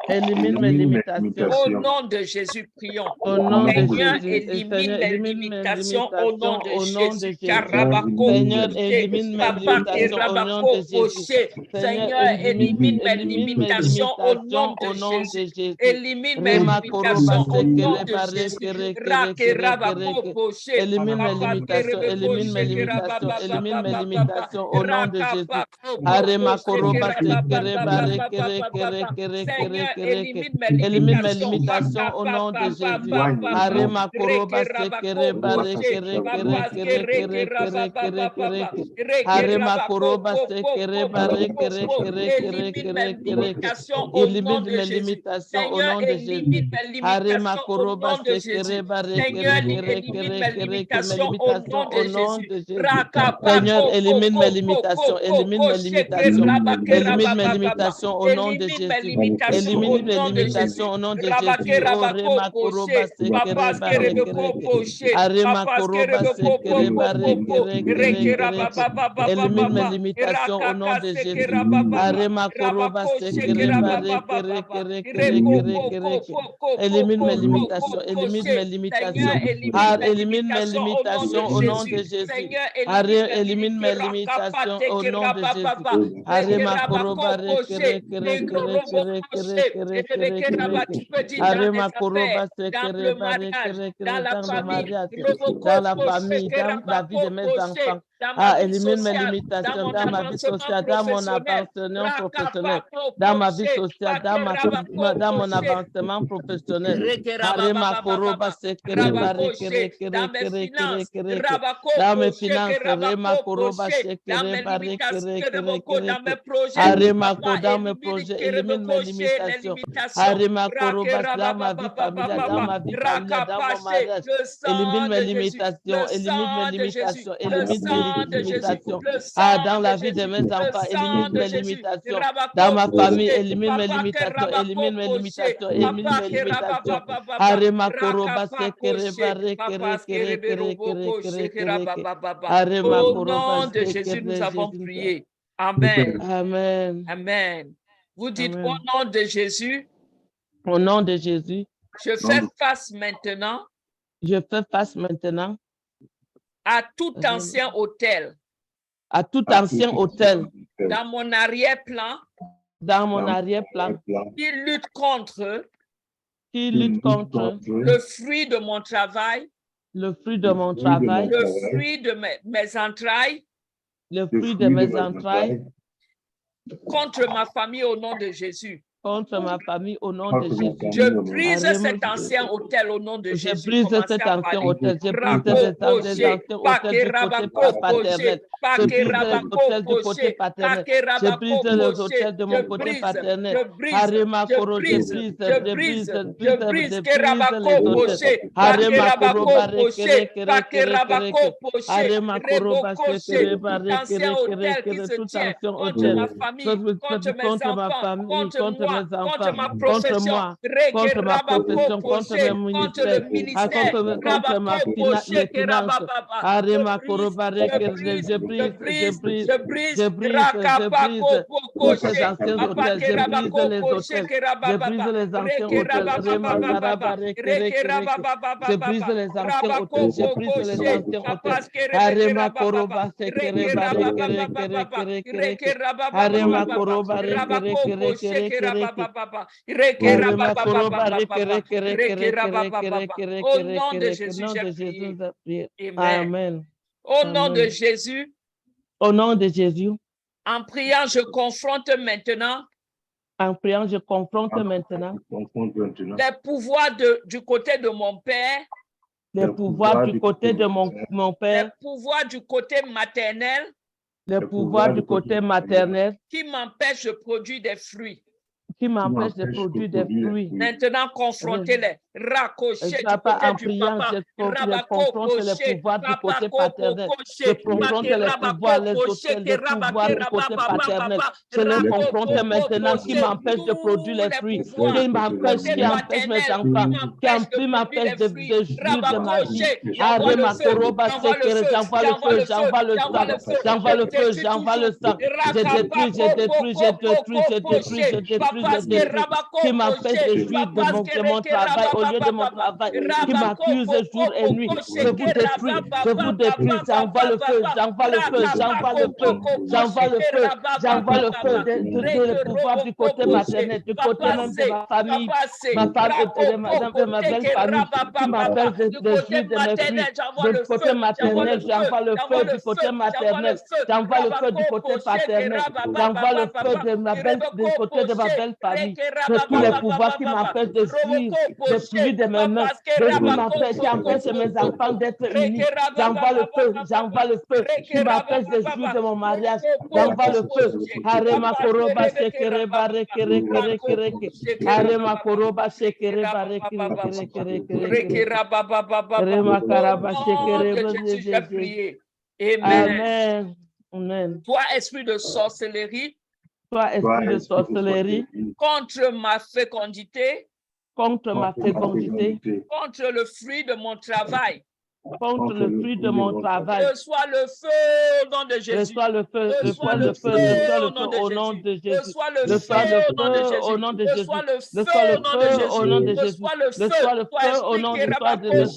élimine mes limitations. Au nom de Jésus, prions. Au nom de Seigneur, Jésus, élimine mes limitations au nom de au nom de Jésus. Jésus. Karabako, Seigneur, poché. élimine mes Papa, limitations au nom Kerabako, de Jésus. poché. Seigneur, Seigneur, élimine mes élimine mes limitations au nom limitations au de nom de Jésus. Jésus. Élimine mes Rema koroba limitations au nom sekere de bare Jésus. kere kere kere kere kere. Élimine mes limitations, élimine mes limitations, élimine mes limitations au nom de Jésus. Arema koroba sekere bare kere kere kere kere Seigneur, élimine mes Élimine mes limitations. limitations au nom de Jésus. Arema koroba sekere bare kere kere kere kere kere kere kere. Arema koroba sekere bare kere kere kere kere kere. Élimine mes limitations au nom de Jésus. Arema koroba sekere bare kere kere kere kere. Mes limitations au nom de Jésus. Seigneur, élimine mes limitations. Élimine mes limitations. Élimine mes limitations au nom de Jésus. Élimine mes limitations au nom de Jésus. Oh, Rema Koroba Sekere Bare Kere. Arema Koroba Sekere Bare Kere Kere Kere. Élimine mes limitations au nom de Jésus. Arema Koroba Sekere Bare Kere Kere Kere Kere Kere. Élimine mes limitations. Élimine mes limitations. Élimine mes limitations au nom de Jésus. Élimine mes limitations au nom de Jésus. Arema Koroba Kere Kere Kere Kere Kere Kere Kere. Arema Koroba Sekere Bare Kere Kere. Dans le mariage, dans la famille, dans la vie de mes enfants. Élimine mes limitations dans ma vie sociale, dans mon avancement professionnel, dans ma vie sociale, dans mon avancement professionnel. Arema Koroba Sekere Bare Kere Kere Kere Kere Kere. Dans mes finances, Rema Koroba Sekere Bare Kere Kere Kere. Arema Koroba dans mes projets, élimine mes limitations. Arema Koroba dans ma vie familiale, dans ma vie familiale, dans mon mariage. Élimine mes limitations, élimine mes limitations, élimine mes limitations. Dans la vie de mes enfants, élimine mes limitations. Dans ma famille, élimine mes limitations, élimine mes limitations, élimine mes limitations. Arema Koroba Sekere Bare Kere Kere Kere Kere Kere. Arema Au nom Koroba de Jésus, Sekere nous avons Jésus. prié. Amen. Amen. Amen. Vous dites Amen. au nom de Jésus, Au nom de Jésus, je fais face maintenant je fais face maintenant à tout ancien hôtel à tout ancien hôtel dans mon arrière-plan dans mon arrière-plan qui lutte contre qui lutte contre le fruit de mon travail, le fruit de mon travail, le fruit de mes entrailles, le fruit de mes entrailles, contre ma famille au nom de Jésus. contre ma famille au nom de Jésus. Je brise cet ancien hôtel au nom de Je Jésus. brise Commencez cet à ancien parler. hôtel. Je brise cet ancien hôtel du côté paternel. Je brise les hôtels du côté paternel. Je brise les hôtels de mon côté paternel. Harema Koro, je brise les hôtels. Harema Koro, bare kere kere kere kere. Harema Koro, bare kere bare kere kere kere. Tout ancien hôtel contre ma famille, contre mes enfants, contre moi, contre ma profession, contre mes ministères, contre ma finance. Arema Korobare, je brise tous ces anciens hôtels, je brise les hôtels, je brise les anciens hôtels, Rema Karabare, je brise les anciens hôtels, je brise les anciens hôtels, Arema Koroba, Arema Korobare, Au nom de Jésus, j'ai prié. Amen. Au nom de Jésus, au nom de Jésus, en priant, je confronte maintenant les pouvoirs du côté de mon père, les pouvoirs du côté de mon père, les pouvoirs du côté maternel, les pouvoirs du côté maternel qui m'empêchent de produire des fruits. Qui m'empêche de produire des fruits. Maintenant, confrontez-les. Racochez du Papa, côté du papa. je confronte les pouvoirs du côté paternel. Je confronte les pouvoirs, les hôtels, les pouvoirs du côté paternel. Je les confronte maintenant qui m'empêchent de produire les fruits. Qui empêche mes enfants. Qui m'empêche de jouir de ma vie. Arema Koroba Sekere, j'envoie le feu, j'envoie le sang. J'envoie le feu, j'envoie le sang. Je détruis. Qui m'empêche de jouir de mon travail au au lieu de mon travail, qui m'accuse jour et nuit. Je vous détruis, j'envoie le feu, j'envoie le feu, j'envoie le feu, j'envoie le feu, j'envoie le feu de le pouvoir du côté maternel, du côté même de ma famille, de ma belle famille, qui m'appelle des juifs de mes filles, du côté maternel, j'envoie le feu du côté maternel, j'envoie le feu du côté paternel, j'envoie le feu de ma belle, du côté de ma belle famille, de tous les pouvoirs qui m'empêchent de suivre le fruit de mes mains, qui empêchent mes enfants d'être unis. J'envoie le feu, j'envoie le feu, qui m'empêche de jouir de mon mariage. J'envoie le feu. Harema koroba sekere bare kere kere kere kere. Harema koroba sekere bare kere kere kere kere. Harema karaba sekere bare kere. Amen. Amen. Toi, esprit de sorcellerie, Toi, esprit de sorcellerie, contre ma fécondité, contre ma fécondité, contre le fruit de mon travail, contre le fruit de mon travail. Reçois le feu au nom de Jésus. Reçois le feu, reçois le feu, reçois le feu au nom de Jésus. Reçois le Reçois feu le feu au nom de Jésus. Reçois le Reçois feu le feu au nom de Jésus. Reçois le Reçois le feu au nom de Jésus.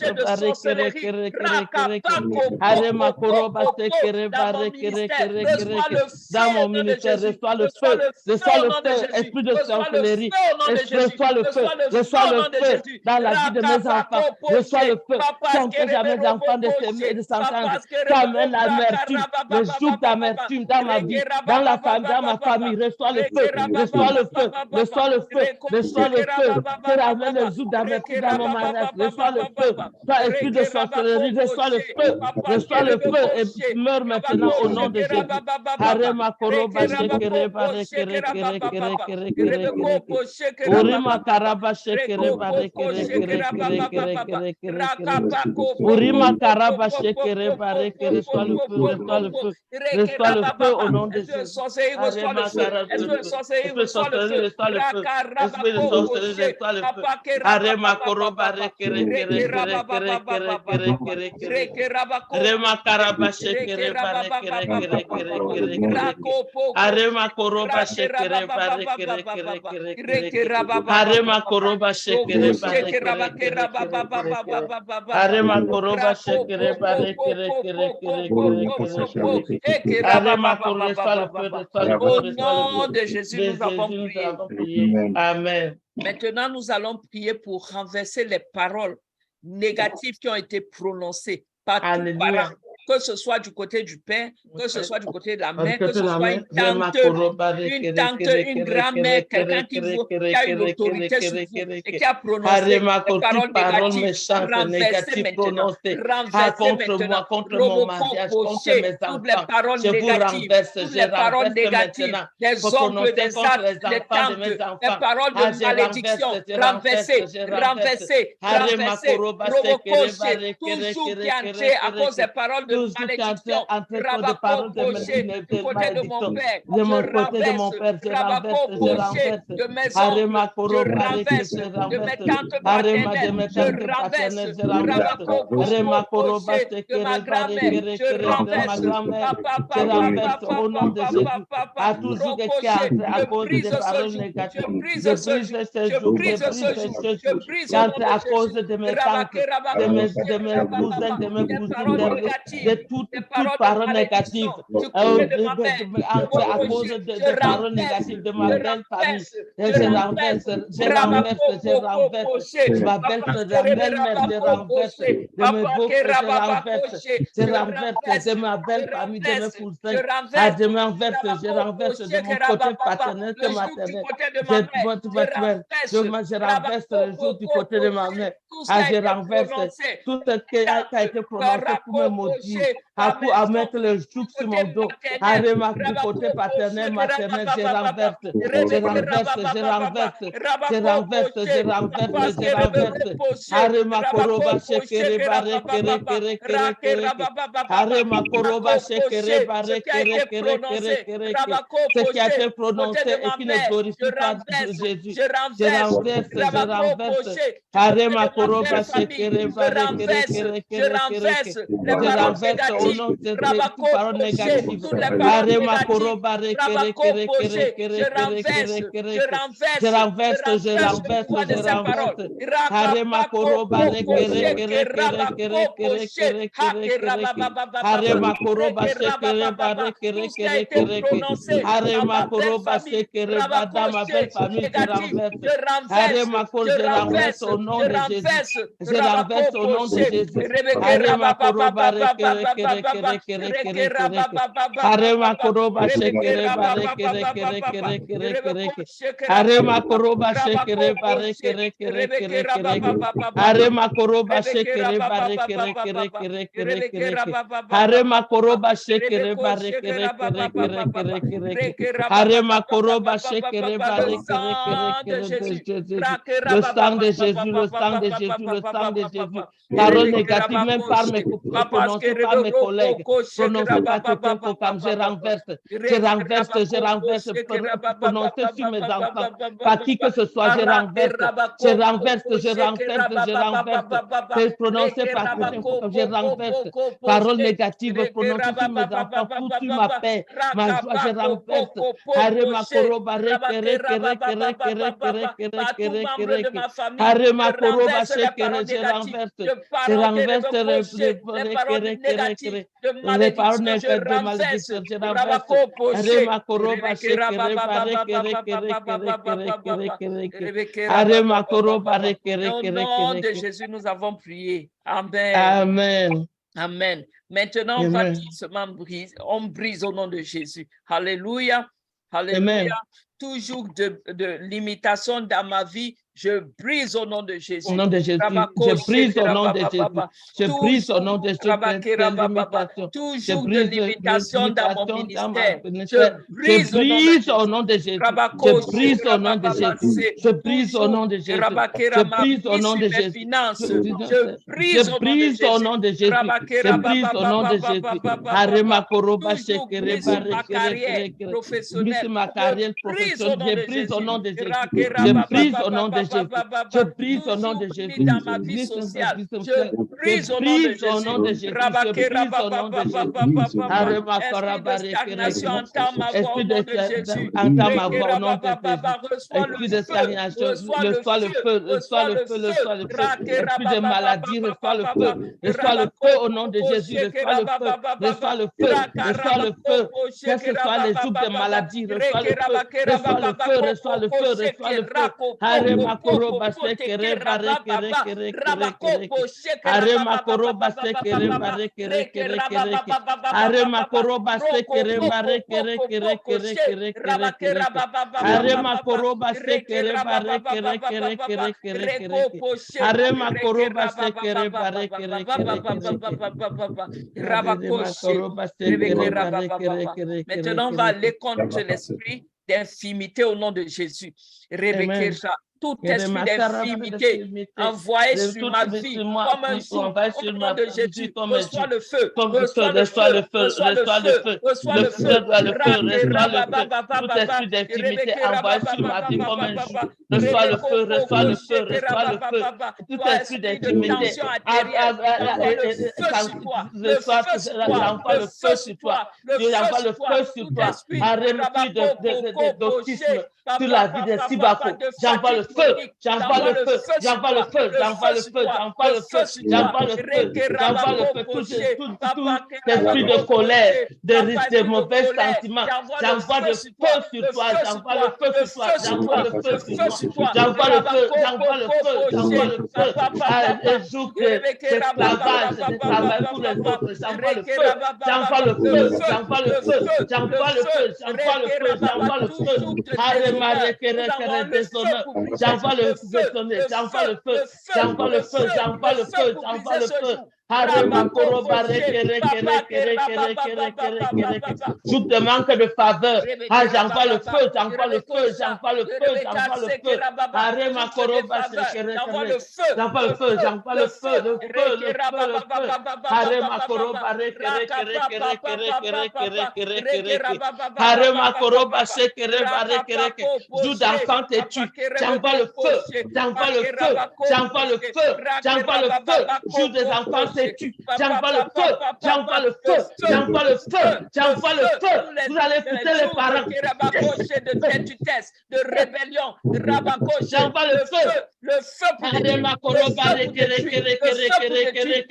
Dans mon ministère, reçois le feu. Reçois le feu, esprit de sorcellerie. Reçois le feu. Reçois le feu dans la vie de mes enfants. Reçois le feu. Tu empêches à mes enfants de s'aimer et de s'entendre. Tu amènes l'amertume, le joug d'amertume dans ma vie, dans la famille, dans ma famille. Reçois le feu. Reçois le feu. Reçois le feu. Reçois le feu. Tu ramènes le joug d'amertume dans mon mariage. Reçois le feu. Toi, esprit de sorcellerie, reçois le feu. Reçois le feu et meurs maintenant au nom de Jésus. Harema koroba shekere bare kere kere kere kere kere kere. Urima karaba shekere bare kere kere kere kere kere kere. Urima karaba shekere bare kere. Reçois le feu, reçois le feu. Reçois le feu au nom de Jésus. Reçois le feu. Esprit de sorcellerie, reçois le feu. Esprit de sorcellerie, reçois le feu. Arema koroba rekere kere kere kere kere kere kere kere. Arema karaba shekere bare kere kere kere kere kere. Arema koroba shekere bare kere kere kere kere. Arema koroba shekere bare kere kere kere. Arema koroba shekere bare kere kere kere kere. Arema koroba, reçois le feu, reçois le feu. Au nom de Jésus, nous avons prié. Amen. Maintenant, nous allons prier pour renverser les paroles négatives qui ont été prononcées par tous les parents, que ce soit du côté du père, que ce soit du côté de la mère, que ce soit une tante, une grand-mère, quelqu'un qui a une autorité sur vous et qui a prononcé des paroles négatives, renversez maintenant, contre moi, contre mon mariage, contre mes enfants. toutes les paroles négatives, toutes les paroles négatives, des oncles, des âges, des tantes, des paroles de malédiction, renversez, renversez, renversez, provoquez, toujours qui a entré à cause des paroles de malédiction, rabacoché, du côté de mon père, de mon côté de mon père, je renverse, de mes oncles, je renverse, de mes tantes paternelles, je renverse, de ma grand-mère, je renverse, au nom de Jésus, à tous ceux qui entrent à cause des paroles négatives, je brise ce jour, à cause de mes tantes, de mes cousins, de mes cousines, de toutes paroles négatives, à cause des paroles négatives de ma belle famille. Je renverse, ma belle belle-mère, je renverse, de mes beaux-frères, je renverse, de ma belle famille, de mes cousins, je renverse de mon côté paternel et maternel. Je renverse le jour du côté de ma mère. Je renverse tout ce qui a été prononcé pour me maudire, à mettre le joug sur mon dos, à remarquer du côté paternel, maternel, je renverse, à remarquer shekere bare kere kere kere kere, à remarquer shekere bare kere kere kere kere, ce qui a été prononcé et qui ne glorifie pas Jésus, je renverse, à remarquer renverse famille, je renverse les paroles négatives, Rabako Poché, toutes les paroles négatives, Rabako Poché, je renverse le poids de ces paroles. Rabako Poché, que Rabako Poché, Hake Rabababa, tout ce qui a été prononcé dans ma belle famille, Rabako négatif, je renverse au nom de Jésus. Je renverse au nom de Jésus. Le sang de Jésus, le sang de Jésus, le sang de Jésus. Parole négative, même par mes prononcées par mes collègues, prononcées par quelqu'un comme je renverse, prononcé sur mes enfants, par qui que ce soit, je renverse, prononcé par quelqu'un comme je renverse, parole négative, prononcée sur mes enfants, pour ma paix, ma joie, je renverse. Au nom de Jésus, nous avons prié. Amen. Amen. Amen. Maintenant, on va dire seulement brise. On brise au nom de Jésus. Alléluia. Alléluia. Amen. Toujours de limitation dans ma vie, je brise au nom de Jésus. Au nom de Jésus. Je brise au nom de Jésus. Je brise au nom de Jésus. Toujours de limitation dans mon ministère. Je brise au nom de Jésus. Je brise au nom de Jésus. Je brise au nom de Jésus. Je brise au nom de Jésus. Je brise au nom de Jésus. Je brise au nom de Jésus. Arema koroba shekere ma carrière professionnelle. Ma carrière professionnelle. Je brise au nom de Jésus. Je brise au nom de Jésus. Je brise au nom de Jésus. Dans ma vie sociale. Je brise au nom de Jésus. Je brise au nom de Jésus. Stagnation, entend ma voix au nom de Jésus. Entends ma voix au nom de Jésus. Esprit de stagnation, reçois le feu, reçois le feu, reçois le feu. Esprit de maladie, reçois le feu. Reçois le feu au nom de Jésus. Reçois le feu, reçois le feu, reçois le feu. Quels que soient les jours de maladie, reçois le feu, reçois le feu, reçois le feu, reçois le feu. Arema koroba sekere bare kere kere kere kere. Arema koroba sekere bare kere kere kere. Arema koroba sekere bare kere kere kere kere kere kere. Arema koroba sekere bare kere kere kere kere kere. Arema koroba sekere bare kere kere kere. Maintenant, on va aller contre l'esprit d'infimité au nom de Jésus. Rebekah, tout esprit d'infimité envoyé sur ma vie comme un son, au nom de Jésus, reçois le feu, reçois le feu, reçois le feu, reçois le feu, tout esprit d'infimité envoyé sur ma vie comme un jour, reçois le feu, reçois le feu, reçois le feu, tout esprit d'infimité, j'envoie le feu sur toi, j'envoie le feu sur toi, arrête d'autisme sur la vie de Sibako, j'envoie le feu, j'envoie le feu, j'envoie le feu, j'envoie le feu, j'envoie le feu, j'envoie le feu, j'envoie le feu, tout esprit de colère, de risque, de mauvais sentiments, j'envoie le feu sur toi, j'envoie le feu sur toi, j'envoie le feu sur toi, j'envoie le feu, j'envoie le feu, j'envoie le feu, les jours d'esclavage, de travail pour les autres, j'envoie le feu, j'envoie le feu, j'envoie le feu, j'envoie le feu, j'envoie le feu, j'envoie le feu, j'envoie le feu, j'envoie le feu, j'envoie le feu, j'envoie le feu, j'envoie le feu, Je te manque de faveur. Ah, j'envoie le feu, j'envoie le feu, j'envoie le feu, j'envoie le feu. J'envoie le feu, j'envoie le feu, j'envoie le feu, le feu, le feu, le feu. Harema koroba rekere kere kere kere kere kere kere kere kere. Harema koroba sekere bare kere kere. Joue d'enfant et tu. J'envoie le feu, j'envoie le feu, j'envoie le feu, j'envoie le feu. Joue des enfants et tu. J'envoie le feu, j'envoie le feu, j'envoie le feu, j'envoie le feu. Vous allez écouter les parents. De rébellion, de rabacoche, J'envoie le feu. Le feu pour détruire, le feu pour détruire,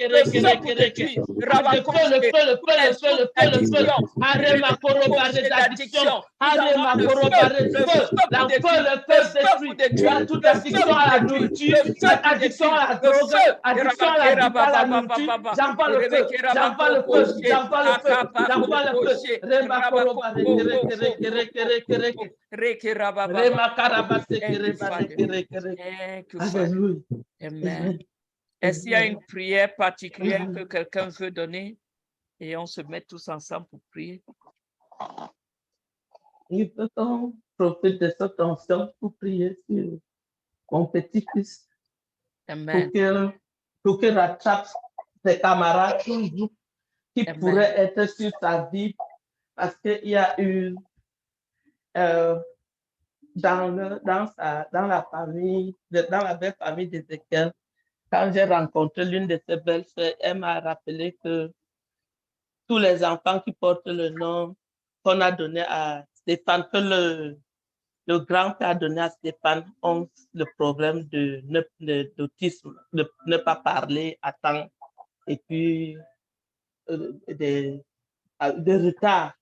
le feu pour détruire, Le feu, le feu, le feu, le feu, le feu, le feu. Harema koroba d'addiction. Harema koroba de feu. La feu, le feu détruit. Tu as toute addiction à la nourriture, addiction à la drogue, addiction à la nourriture. J'envoie le feu, j'envoie le feu, j'envoie le feu, j'envoie le feu. Rema koroba de Rema karaba sekere Alléluia. Amen. Est-ce qu'il y a une prière particulière que quelqu'un veut donner? Et on se met tous ensemble pour prier. Il peut qu'on profite de cette onction pour prier sur mon petit-fils. Amen. Pour qu'il rattrape ses camarades toujours qui Amen. pourraient être sur sa vie parce qu'il y a eu dans la famille, dans la belle famille d'Ézéchiel, quand j'ai rencontré l'une de ses belles-sœurs, elle m'a rappelé que tous les enfants qui portent le nom qu'on a donné à Stéphane, que le grand-père a donné à Stéphane, ont le problème d'autisme, de ne pas parler à temps et puis de retard.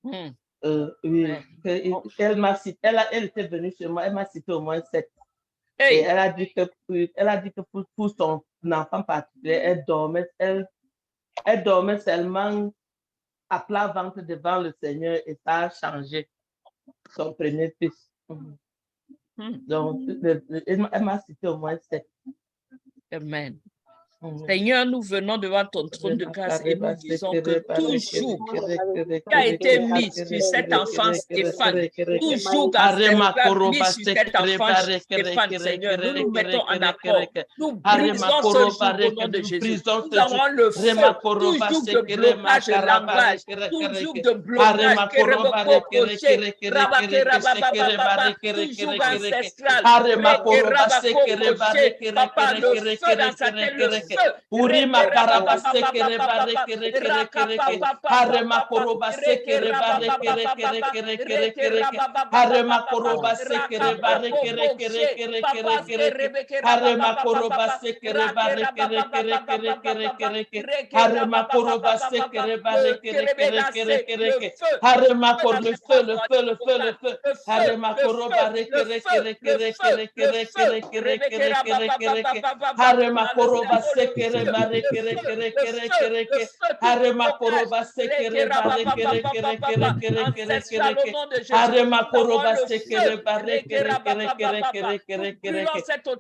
Oui. Elle était venue chez moi, elle m'a cité au moins 7. Hey. Et elle a dit que pour son enfant particulier, elle dormait seulement à plat ventre devant le Seigneur et ça a changé son premier fils. Donc, elle m'a cité au moins 7. Amen. Seigneur, nous venons devant ton trône de grâce et nous disons que tout joug qui a été mis sur cet enfant Stéphane, tout joug mis sur cet enfant Stéphane, Seigneur, nous nous mettons en accord. Nous brisons ce joug au nom de Jésus. Nous avons le feu, tout joug de blocage de langage, tout joug de blocage, tout joug ancestral, papa, le feu dans sa tête, le feu. Urima karaba sekere bare kere kere kere kere harema koroba sekere bare kere kere kere kere kere harema koroba sekere bare kere kere kere kere kere harema koroba sekere bare kere kere kere kere kere harema koroba sekere bare kere kere kere kere harema kor le feu le feu le feu le feu harema koroba kere kere kere kere kere kere kere kere kere harema koroba sekere bare kere kere kere kere kere harema koroba sekere bare kere kere kere kere kere kere harema koroba sekere bare kere kere kere kere kere kere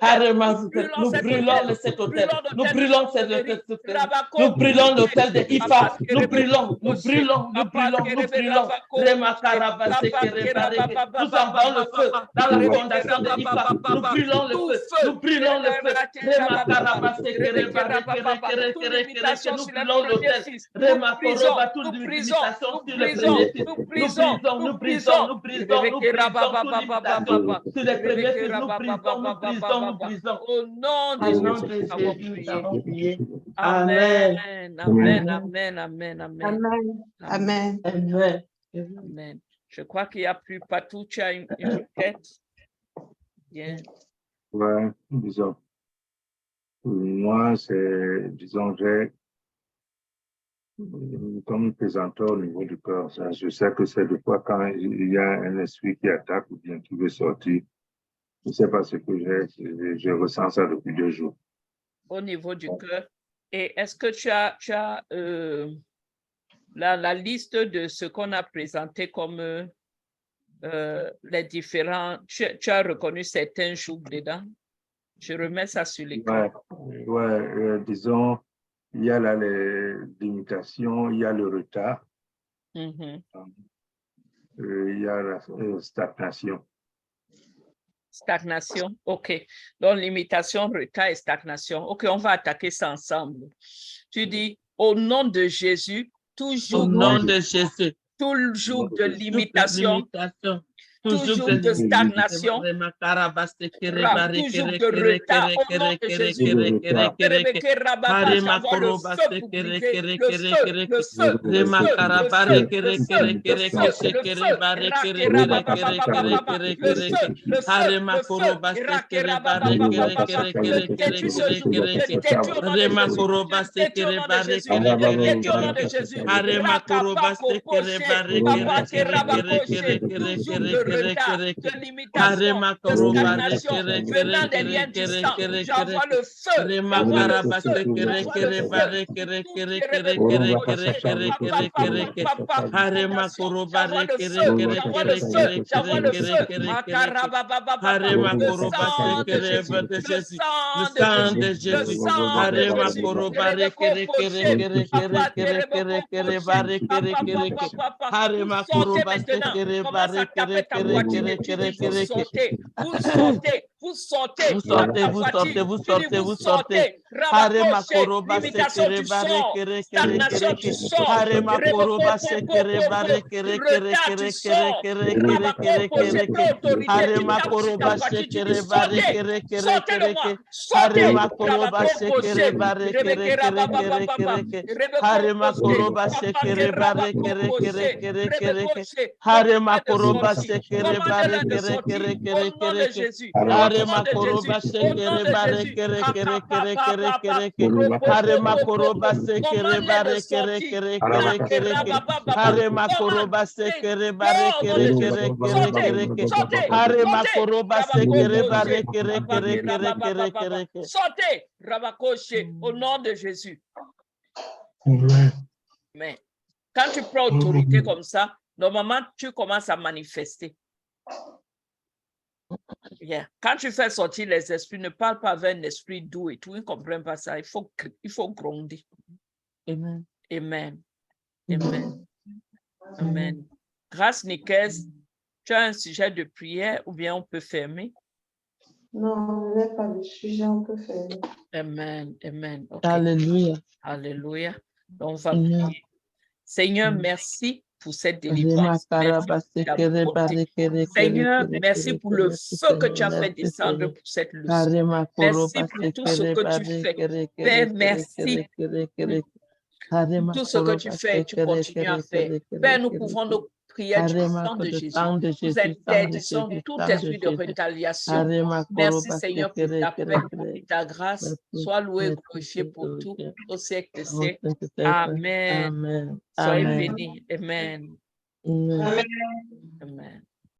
harema nous brûlons cet hôtel nous brûlons cet hôtel nous brûlons l'hôtel de Ifa nous brûlons nous brûlons nous brûlons nous brûlons rema karaba sekere bare nous envoyons le feu dans la fondation de Ifa nous brûlons le feu nous brûlons le feu rema karaba sekere bare nous brûlons l'hôtel. Toute limitation sur le premier fils. Nous brisons toute limitation sur les premiers fils. Nous brisons. Au nom de Jésus, nous avons prié. Amen. Amen. Amen. Amen. Amen. Amen. Amen. Amen. Je crois qu'il n'y a plus partout. Tu as une requête. Bien. Ouais, disons. Moi, c'est, disons, j'ai comme un présenteur au niveau du corps. Ça, je sais que c'est des fois quand il y a un esprit qui attaque ou bien qui veut sortir. Je ne sais pas ce que je ressens ça depuis 2 jours. Au niveau du cœur. Et est-ce que tu as la liste de ce qu'on a présenté comme les différents... Tu as reconnu certains jougs dedans? Je remets ça sur l'écran. Ouais, disons, il y a là les limitations, il y a le retard, Mhm. il y a la stagnation. Stagnation, ok. Donc, limitation, retard et stagnation. Ok, on va attaquer ça ensemble. Tu dis, au nom de Jésus, Au toujours, nom de Jésus, toujours de limitation, toujours de stagnation, toujours de retard, au nom de Jésus. J'envoie le feu pour briser, le feu, le feu, le feu, le feu, le feu, le feu, le feu, le feu, le feu, le feu, je détruis ce jour, je détruis au nom de Jésus, je détruis au nom de Jésus, je détruis au nom de Jésus, toujours de retard, de limitation, de stagnation, venant des liens distants, j'envoie le feu, j'envoie le feu, j'envoie le feu, j'envoie le feu, j'envoie le feu, le sang de Jésus, le sang de Jésus, le sang de Jésus, sortez maintenant, commence à taper ta poitrine et tu dis vous sortez, vous sortez, vous sortez, vous sortez, vous sortez, vous sortez, vous sortez. limitation du sort, stagnation du sort, retard du sort, autorité qui tape sur ta poitrine, tu dis sortez, sortez-le-moi, Jésus, au nom de Jésus, au nom de Jésus, sortez, Rabakoche, au nom de Jésus. Mais quand tu prends autorité comme ça, normalement, tu commences à manifester. Yeah. Quand tu fais sortir les esprits, ne parle pas avec un esprit doux et tout, ils ne comprennent pas ça. Il faut gronder. Amen. Amen. Amen. Amen. Grâce Nicaise, tu as un sujet de prière ou bien on peut fermer? Non, je n'ai pas de sujet, on peut fermer. Amen. Amen. Okay. Alléluia. Alléluia. Donc, on va prier. Seigneur, merci pour cette délivrance. Merci pour la bonté. Seigneur, merci pour le feu que tu as fait descendre pour cette leçon. Merci pour tout ce que tu fais. Père, merci pour tout ce que tu fais et tu continues à faire. Père, nous pouvons nos prières du sang de Jésus. Nous interdisons tout esprit de retaliation. Merci Seigneur pour ta paix, pour ta grâce. Sois loué et glorifié pour tout au siècle des siècles. Amen. Soyez bénis. Amen. Amen. Amen.